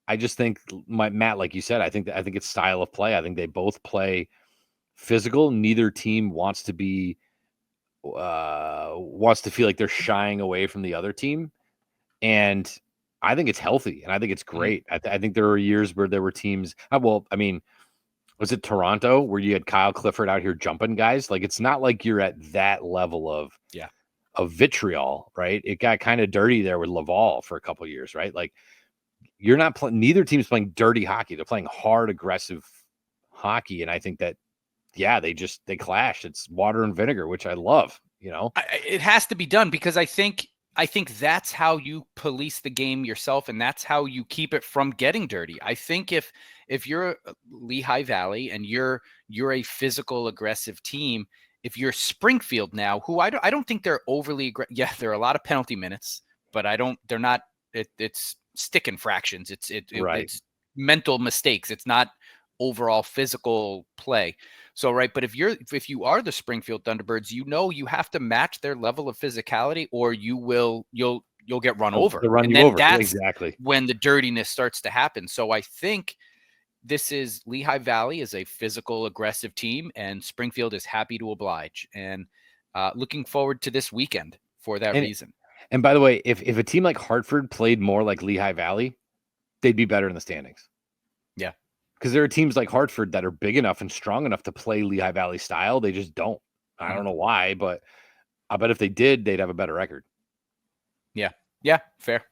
Speaker 4: I just think, Matt, like you said, I think it's style of play. I think they both play physical. Neither team wants to feel like they're shying away from the other team, and I think it's healthy and I think it's great. I think there were years where there were teams. Was it Toronto where you had Kyle Clifford out here jumping guys? Like, it's not like you're at that level of vitriol, right? It got kind of dirty there with Laval for a couple of years, right? Like, you're not playing. Neither team's playing dirty hockey. They're playing hard, aggressive hockey, and I think that, they clash. It's water and vinegar, which I love.
Speaker 5: It has to be done because I think that's how you police the game yourself, and that's how you keep it from getting dirty. I think if you're Lehigh Valley and you're a physical, aggressive team, if you're Springfield now, who I don't think they're overly aggressive. Yeah, there are a lot of penalty minutes, but they're not. It's stick infractions. It's mental mistakes. It's not overall physical play. So, right. But if you are the Springfield Thunderbirds, you have to match their level of physicality, or you'll get run over.
Speaker 4: And then that's exactly
Speaker 5: when the dirtiness starts to happen. So I think this is Lehigh Valley is a physical, aggressive team, and Springfield is happy to oblige, and looking forward to this weekend for that reason.
Speaker 4: And by the way, if a team like Hartford played more like Lehigh Valley, they'd be better in the standings.
Speaker 5: Yeah.
Speaker 4: Because there are teams like Hartford that are big enough and strong enough to play Lehigh Valley style. They just don't. I don't know why, but I bet if they did, they'd have a better record.
Speaker 5: Yeah, fair.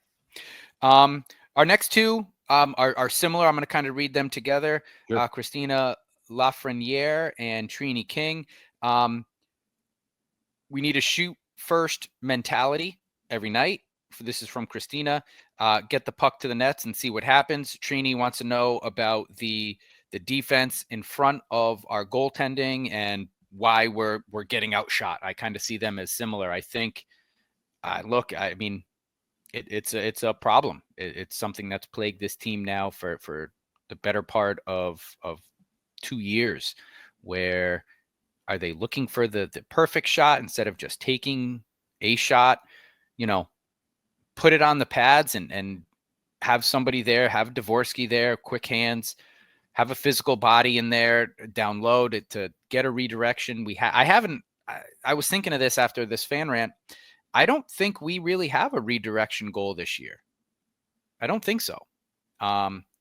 Speaker 5: Our next two are similar. I'm going to kind of read them together.
Speaker 4: Sure.
Speaker 5: Christina Lafreniere and Trini King. We need a shoot first mentality every night. This is from Christina. Get the puck to the nets and see what happens. Trini wants to know about the defense in front of our goaltending and why we're getting outshot. I kind of see them as similar. I think, it's a problem. It's something that's plagued this team now for the better part of 2 years. Where are they looking for the perfect shot instead of just taking a shot? Put it on the pads and have somebody there, have Dvorsky there, quick hands, have a physical body in there down low to get a redirection. I was thinking of this after this fan rant. I don't think we really have a redirection goal this year. I don't think so.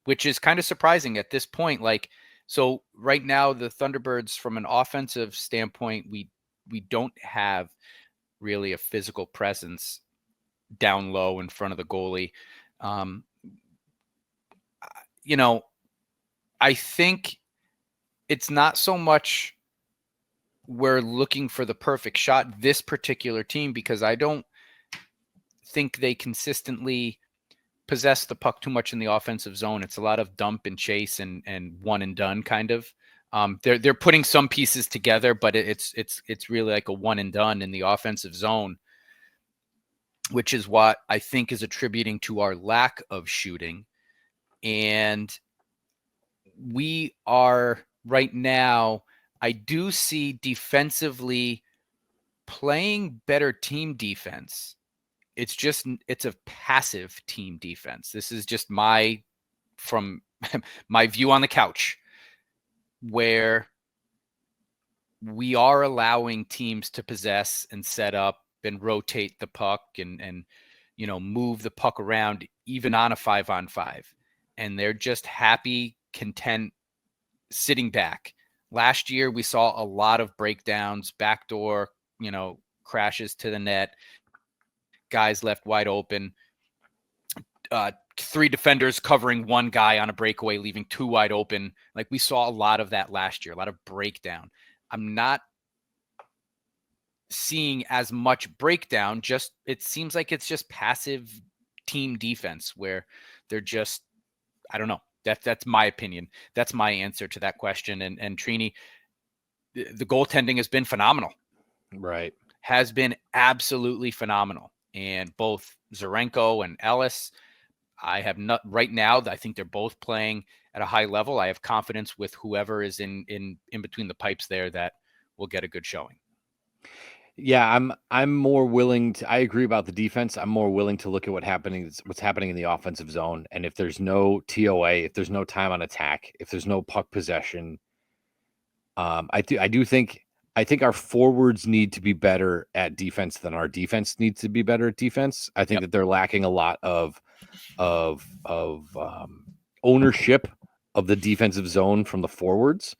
Speaker 5: Which is kind of surprising at this point. So right now the Thunderbirds, from an offensive standpoint, we don't have really a physical presence down low in front of the goalie. I think it's not so much we're looking for the perfect shot, this particular team, because I don't think they consistently possess the puck too much in the offensive zone. It's a lot of dump and chase and one and done kind of. They're putting some pieces together, but it's really like a one and done in the offensive zone, which is what I think is attributing to our lack of shooting. And we are right now, I do see defensively playing better team defense. It's a passive team defense. This is just from my view on the couch, where we are allowing teams to possess and set up and rotate the puck and move the puck around even on a 5-on-5. And they're just happy, content, sitting back. Last year, we saw a lot of breakdowns, backdoor, crashes to the net, guys left wide open, 3 defenders covering one guy on a breakaway, leaving 2 wide open. Like, we saw a lot of that last year, a lot of breakdown. I'm not seeing as much breakdown. It seems like it's just passive team defense where they're just, I don't know. That's my opinion. That's my answer to that question. And Trini, the goaltending has been phenomenal.
Speaker 4: Right.
Speaker 5: Has been absolutely phenomenal. And both Zarenko and Ellis, I have not right now. I think they're both playing at a high level. I have confidence with whoever is in between the pipes there that will get a good showing.
Speaker 4: Yeah, I'm more willing to. I agree about the defense. I'm more willing to look at what's happening in the offensive zone, and if there's no TOA, if there's no time on attack, if there's no puck possession, I think our forwards need to be better at defense than our defense needs to be better at defense. I think that they're lacking a lot of ownership of the defensive zone from the forwards.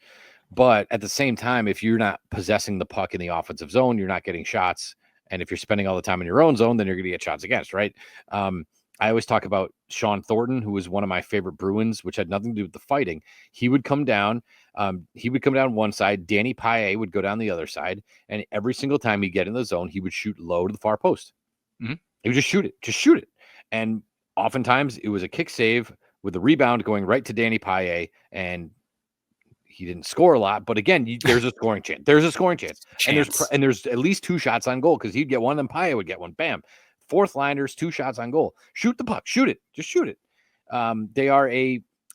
Speaker 4: But at the same time, if you're not possessing the puck in the offensive zone, you're not getting shots. And if you're spending all the time in your own zone, then you're going to get shots against, right? I always talk about Sean Thornton, who was one of my favorite Bruins, which had nothing to do with the fighting. He would come down. One side. Danny Paille would go down the other side. And every single time he'd get in the zone, he would shoot low to the far post.
Speaker 5: Mm-hmm.
Speaker 4: He would just shoot it. And oftentimes it was a kick save with a rebound going right to Danny Paille, and he didn't score a lot, but again, there's a scoring chance. And there's at least 2 shots on goal because he'd get one, and Paille would get one. Bam, 4th liners, 2 shots on goal. Shoot the puck, shoot it, just shoot it. I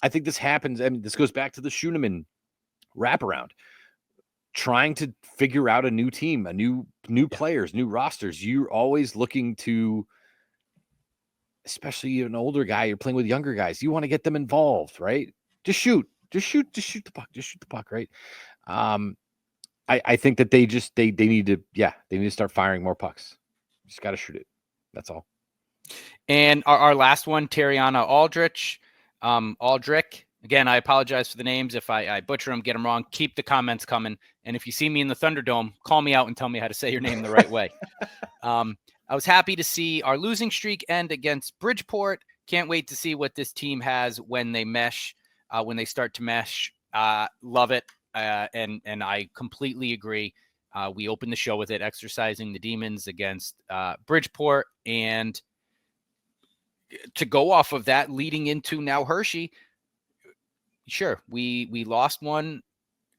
Speaker 4: think this happens. I mean, this goes back to the Schooneman wraparound, trying to figure out a new team, new players, new rosters. You're always looking to, especially an older guy, you're playing with younger guys. You want to get them involved, right? Just shoot the puck, right? I think that they need to start firing more pucks. Just got to shoot it. That's all.
Speaker 5: And our last one, Tariana Aldrich. Aldrich. Again, I apologize for the names. If I butcher them, get them wrong, keep the comments coming. And if you see me in the Thunderdome, call me out and tell me how to say your name the right way. I was happy to see our losing streak end against Bridgeport. Can't wait to see what this team has when they mesh. When they start to mesh, love it. And I completely agree. We opened the show with it, exercising the demons against Bridgeport. And to go off of that, leading into now Hershey, sure, we lost one,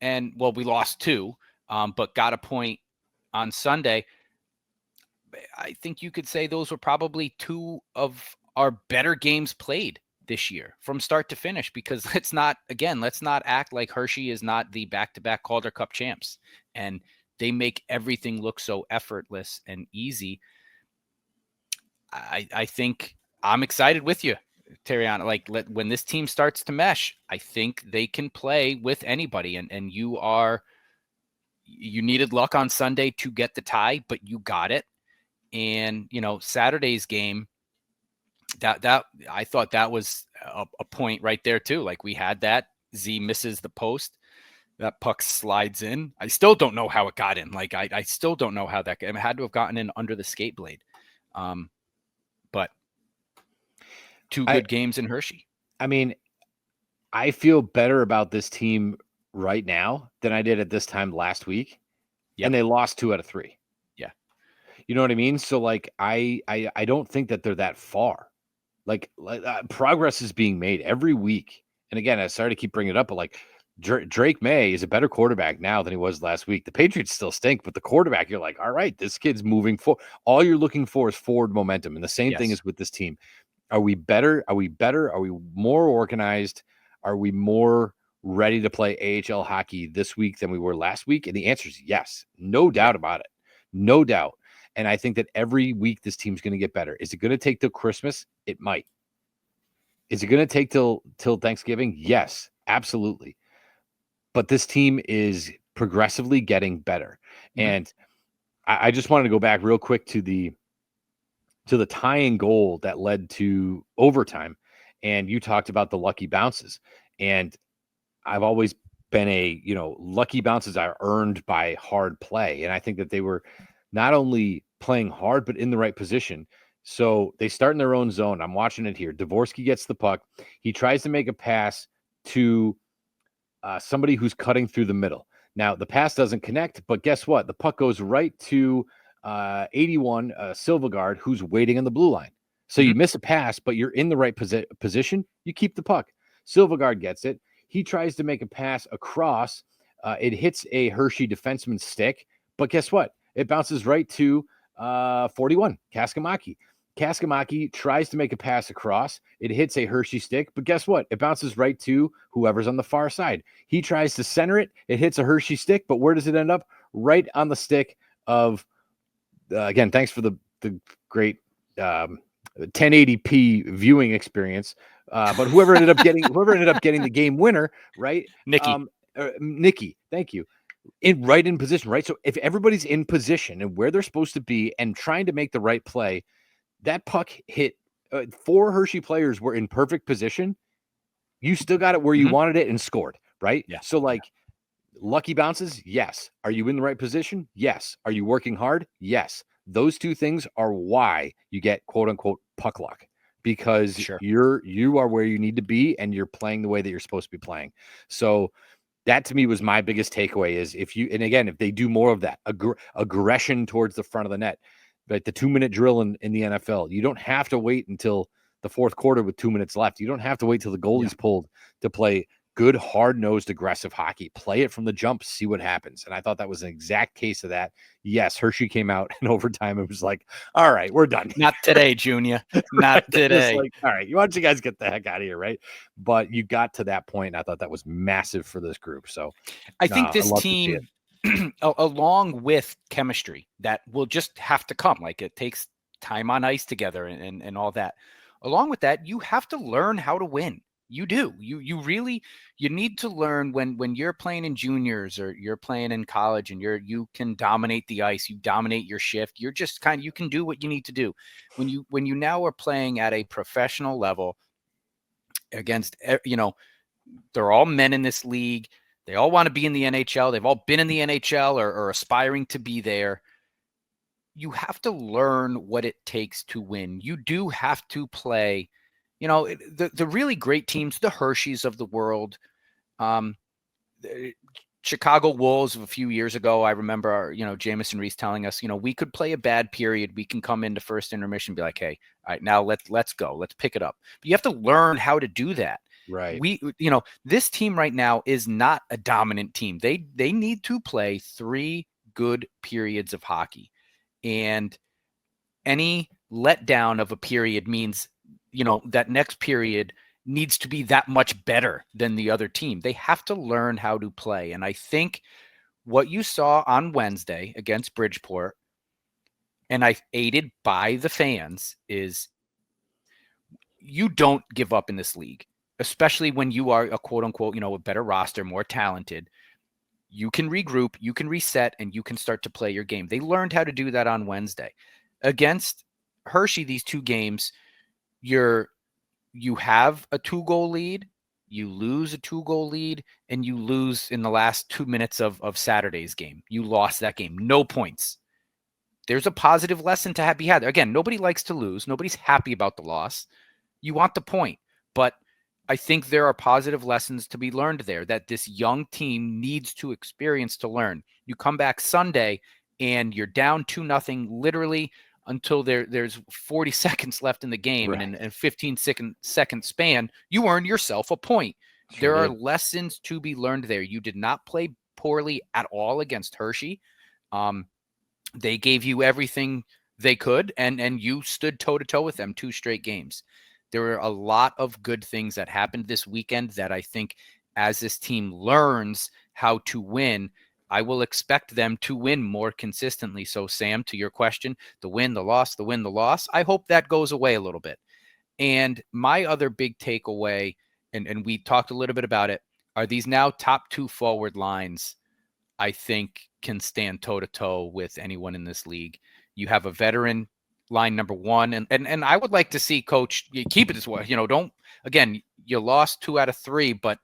Speaker 5: we lost 2, but got a point on Sunday. I think you could say those were probably 2 of our better games played this year from start to finish, because let's not act like Hershey is not the back-to-back Calder Cup champs, and they make everything look so effortless and easy. I think I'm excited with you, Tariana. When this team starts to mesh, I think they can play with anybody, and you needed luck on Sunday to get the tie, but you got it. And Saturday's game, that I thought that was a point right there too. Like, we had that Z misses the post, that puck slides in. I still don't know how it got in. Like, I still don't know how that it had to have gotten in under the skate blade. But 2 good games in Hershey.
Speaker 4: I mean, I feel better about this team right now than I did at this time last week. Yep. And they lost 2 out of 3.
Speaker 5: Yeah.
Speaker 4: You know what I mean? So like, I don't think that they're that far. Like progress is being made every week. And again, I sorry to keep bringing it up, but like Drake May is a better quarterback now than he was last week. The Patriots still stink, but the quarterback, you're like, all right, this kid's moving forward. All you're looking for is forward momentum. And the same thing is with this team. Are we better? Are we more organized? Are we more ready to play AHL hockey this week than we were last week? And the answer is yes. No doubt about it. No doubt. And I think that every week this team's going to get better. Is it going to take till Christmas? It might. Is it going to take till Thanksgiving? Yes, absolutely. But this team is progressively getting better. Mm-hmm. And I just wanted to go back real quick to the tying goal that led to overtime. And you talked about the lucky bounces. And I've always been lucky bounces are earned by hard play. And I think that they were not only playing hard, but in the right position. So they start in their own zone. I'm watching it here. Dvorsky gets the puck. He tries to make a pass to somebody who's cutting through the middle. Now, the pass doesn't connect, but guess what? The puck goes right to 81, Silvegaard, who's waiting on the blue line. So you miss a pass, but you're in the right position. You keep the puck. Silvergard gets it. He tries to make a pass across. It hits a Hershey defenseman's stick, but guess what? It bounces right to 41, Kaskamaki. Kaskamaki tries to make a pass across. It hits a Hershey stick, but guess what? It bounces right to whoever's on the far side. He tries to center it. It hits a Hershey stick, but where does it end up? Right on the stick of, again, thanks for the great 1080p viewing experience. But whoever ended up getting the game winner, right? Nikki, thank you. Right in position, right? So if everybody's in position and where they're supposed to be and trying to make the right play, that puck hit. 4 Hershey players were in perfect position. You still got it where you wanted it and scored, right?
Speaker 5: Yeah.
Speaker 4: So lucky bounces, yes. Are you in the right position? Yes. Are you working hard? Yes. Those 2 things are why you get quote unquote puck luck, because you are where you need to be and you're playing the way that you're supposed to be playing. So that to me was my biggest takeaway is if they do more of that aggression towards the front of the net, like the 2-minute drill in the NFL, you don't have to wait until the fourth quarter with 2 minutes left. You don't have to wait till the goalie's pulled to play good, hard-nosed, aggressive hockey. Play it from the jump, see what happens. And I thought that was an exact case of that. Yes, Hershey came out in overtime and was like, all right, we're done.
Speaker 5: Not today, Junior. Not today.
Speaker 4: Like, all right, why don't you guys get the heck out of here, right? But you got to that point, and I thought that was massive for this group. So
Speaker 5: I think this team, along with chemistry, that will just have to come. Like it takes time on ice together and all that. Along with that, you have to learn how to win. You do. You really need to learn when you're playing in juniors or you're playing in college and you can dominate the ice, you dominate your shift. You're just you can do what you need to do. When you now are playing at a professional level against, they're all men in this league. They all want to be in the NHL. They've all been in the NHL or aspiring to be there. You have to learn what it takes to win. You do have to play. The really great teams, the Hersheys of the world, Chicago Wolves of a few years ago, I remember, Jamison Reese telling us, we could play a bad period. We can come into first intermission and be like, hey, all right, now let's go. Let's pick it up. But you have to learn how to do that.
Speaker 4: Right.
Speaker 5: This team right now is not a dominant team. They need to play 3 good periods of hockey. And any letdown of a period means that next period needs to be that much better than the other team. They have to learn how to play. And I think what you saw on Wednesday against Bridgeport, and I aided by the fans, is you don't give up in this league, especially when you are a quote unquote, a better roster, more talented. You can regroup, you can reset, and you can start to play your game. They learned how to do that on Wednesday. Against Hershey, these 2 games, you have a 2-goal lead, you lose a 2-goal lead, and you lose in the last 2 minutes of Saturday's game. You lost that game. No points. There's a positive lesson to be had. Again, nobody likes to lose. Nobody's happy about the loss. You want the point. But I think there are positive lessons to be learned there that this young team needs to experience to learn. You come back Sunday and you're down 2-0 literally until there's 40 seconds left in the game. Right. And in a 15-second span, you earn yourself a point. There are lessons to be learned there. You did not play poorly at all against Hershey. They gave you everything they could, and you stood toe-to-toe with them 2 straight games. There were a lot of good things that happened this weekend that I think as this team learns how to win, I will expect them to win more consistently. So, Sam, to your question, the win, the loss, the win, the loss, I hope that goes away a little bit. And my other big takeaway, and we talked a little bit about it, are these now top 2 forward lines I think can stand toe-to-toe with anyone in this league. You have a veteran line number 1, and I would like to see Coach keep it this way. Again, you lost 2 out of 3, but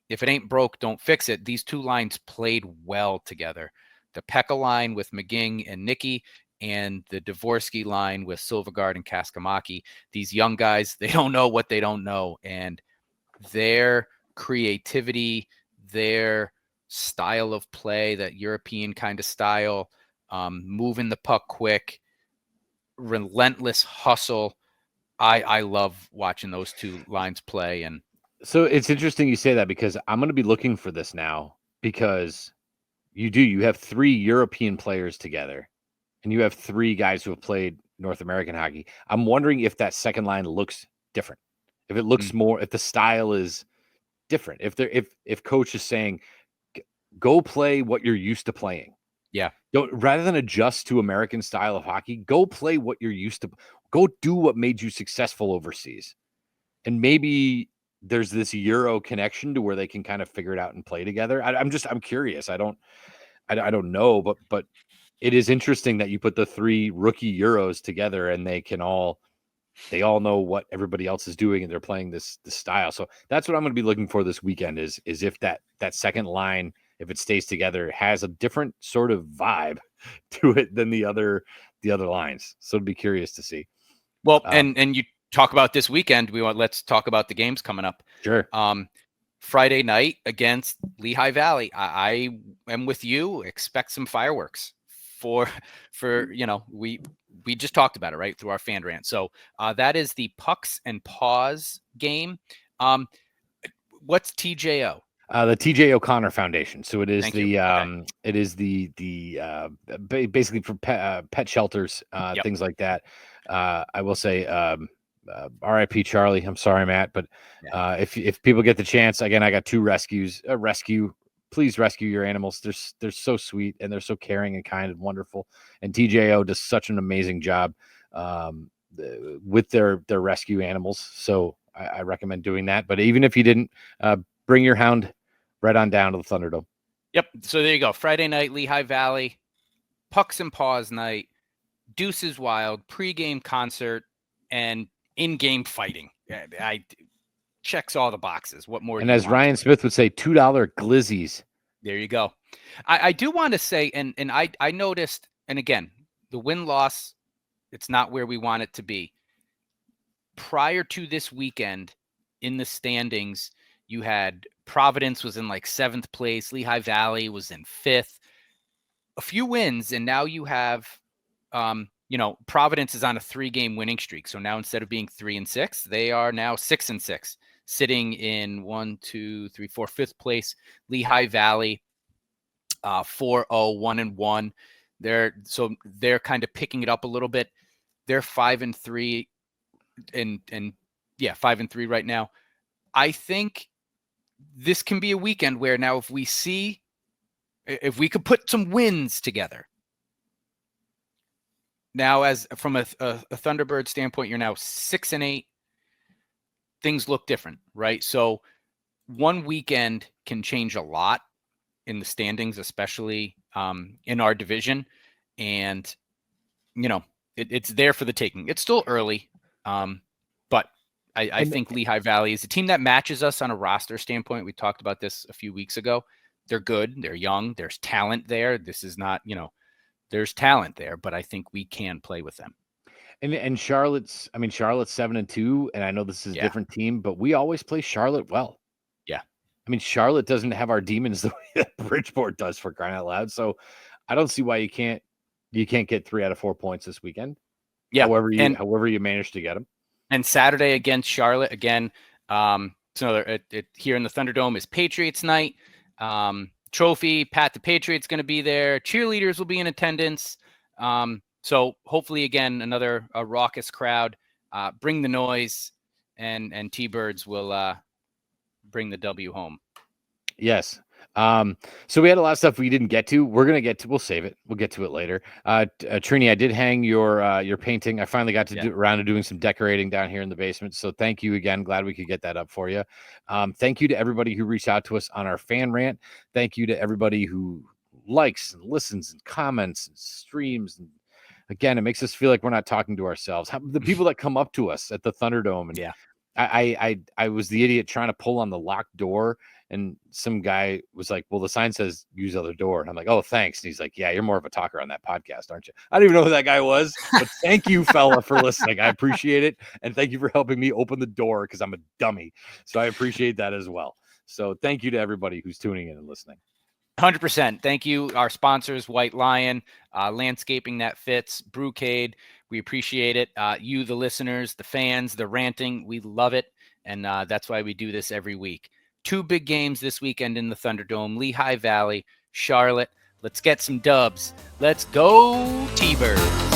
Speaker 5: if it ain't broke, don't fix it. These 2 lines played well together. The Pekka line with McGing and Nicky, and the Dvorsky line with Silvergard and Kaskamaki. These young guys, they don't know what they don't know, and their creativity, their style of play, that European kind of style, moving the puck quick, relentless hustle. I love watching those 2 lines play, and
Speaker 4: So it's interesting you say that, because I'm going to be looking for this now, because you have 3 European players together and you have 3 guys who have played North American hockey. I'm wondering if that second line looks different. If it looks more, if the style is different, if coach is saying, go play what you're used to playing.
Speaker 5: Yeah.
Speaker 4: Don't, rather than adjust to American style of hockey, go play what you're used to. Go do what made you successful overseas. And maybe there's this Euro connection to where they can kind of figure it out and play together. I'm curious. I don't know, but it is interesting that you put the 3 rookie Euros together and they all know what everybody else is doing and they're playing this style. So that's what I'm going to be looking for this weekend is if that second line, if it stays together, has a different sort of vibe to it than the other lines. So I'd be curious to see.
Speaker 5: Well, and you talk about this weekend. Let's talk about the games coming up.
Speaker 4: Sure.
Speaker 5: Friday night against Lehigh Valley. I am with you. Expect some fireworks for we just talked about it, right, through our fan rant. So that is the Pucks and Paws game. What's TJO?
Speaker 4: The TJ O'Connor Foundation. So it is
Speaker 5: Thank
Speaker 4: you. Basically for pet shelters, things like that. I will say, R.I.P. Charlie. I'm sorry, Matt, but if people get the chance, again, I got 2 rescues. Please rescue your animals. They're so sweet and they're so caring and kind and wonderful. And TJO does such an amazing job with their rescue animals. So I recommend doing that. But even if you didn't, bring your hound right on down to the Thunderdome.
Speaker 5: Yep. So there you go. Friday night, Lehigh Valley, Pucks and Paws night, Deuces Wild, pregame concert, and in-game fighting. I checks all the boxes. What more?
Speaker 4: And as Ryan Smith would say, $2 glizzies.
Speaker 5: There you go. I do want to say, and I noticed, and again, the win-loss, it's not where we want it to be. Prior to this weekend, in the standings, you had Providence was in like 7th place. Lehigh Valley was in 5th. A few wins, and now you have, Providence is on a 3-game winning streak. So now instead of being 3-6, they are now 6-6, sitting in 5th place. Lehigh Valley, 4-0, 1-1. They're kind of picking it up a little bit. They're 5-3, and 5-3 right now. I think this can be a weekend where now if we could put some wins together. Now, as from a Thunderbird standpoint, you're now 6-8. Things look different, right? So one weekend can change a lot in the standings, especially in our division. And, it's there for the taking. It's still early, but I think Lehigh Valley is a team that matches us on a roster standpoint. We talked about this a few weeks ago. They're good. They're young. There's talent there. This is not, there's talent there, but I think we can play with them.
Speaker 4: And Charlotte's 7-2, and I know this is a different team, but we always play Charlotte well.
Speaker 5: Yeah.
Speaker 4: I mean, Charlotte doesn't have our demons the way that Bridgeport does, for crying out loud. So I don't see why you can't get 3 out of 4 points this weekend.
Speaker 5: Yeah.
Speaker 4: However you manage to get them.
Speaker 5: And Saturday against Charlotte again. So here in the Thunderdome is Patriots night. Trophy, Pat the Patriot's going to be there. Cheerleaders will be in attendance. So hopefully, again, another raucous crowd. Bring the noise, and T-Birds will bring the W home.
Speaker 4: Yes. So we had a lot of stuff we didn't get to. We'll save it. We'll get to it later. Trini, I did hang your painting. I finally got to do around to doing some decorating down here in the basement. So thank you again. Glad we could get that up for you. Thank you to everybody who reached out to us on our fan rant. Thank you to everybody who likes and listens and comments and streams. And again, it makes us feel like we're not talking to ourselves. The people that come up to us at the Thunderdome, and I was the idiot trying to pull on the locked door. And some guy was like, well, the sign says use other door. And I'm like, oh, thanks. And he's like, yeah, you're more of a talker on that podcast, aren't you? I don't even know who that guy was, but thank you, fella, for listening. I appreciate it. And thank you for helping me open the door because I'm a dummy. So I appreciate that as well. So thank you to everybody who's tuning in and listening.
Speaker 5: 100%. Thank you. Our sponsors, White Lion, Landscaping That Fits, Brewcade. We appreciate it. You, the listeners, the fans, the ranting, we love it. And that's why we do this every week. 2 big games this weekend in the Thunderdome, Lehigh Valley, Charlotte. Let's get some dubs. Let's go T-Birds.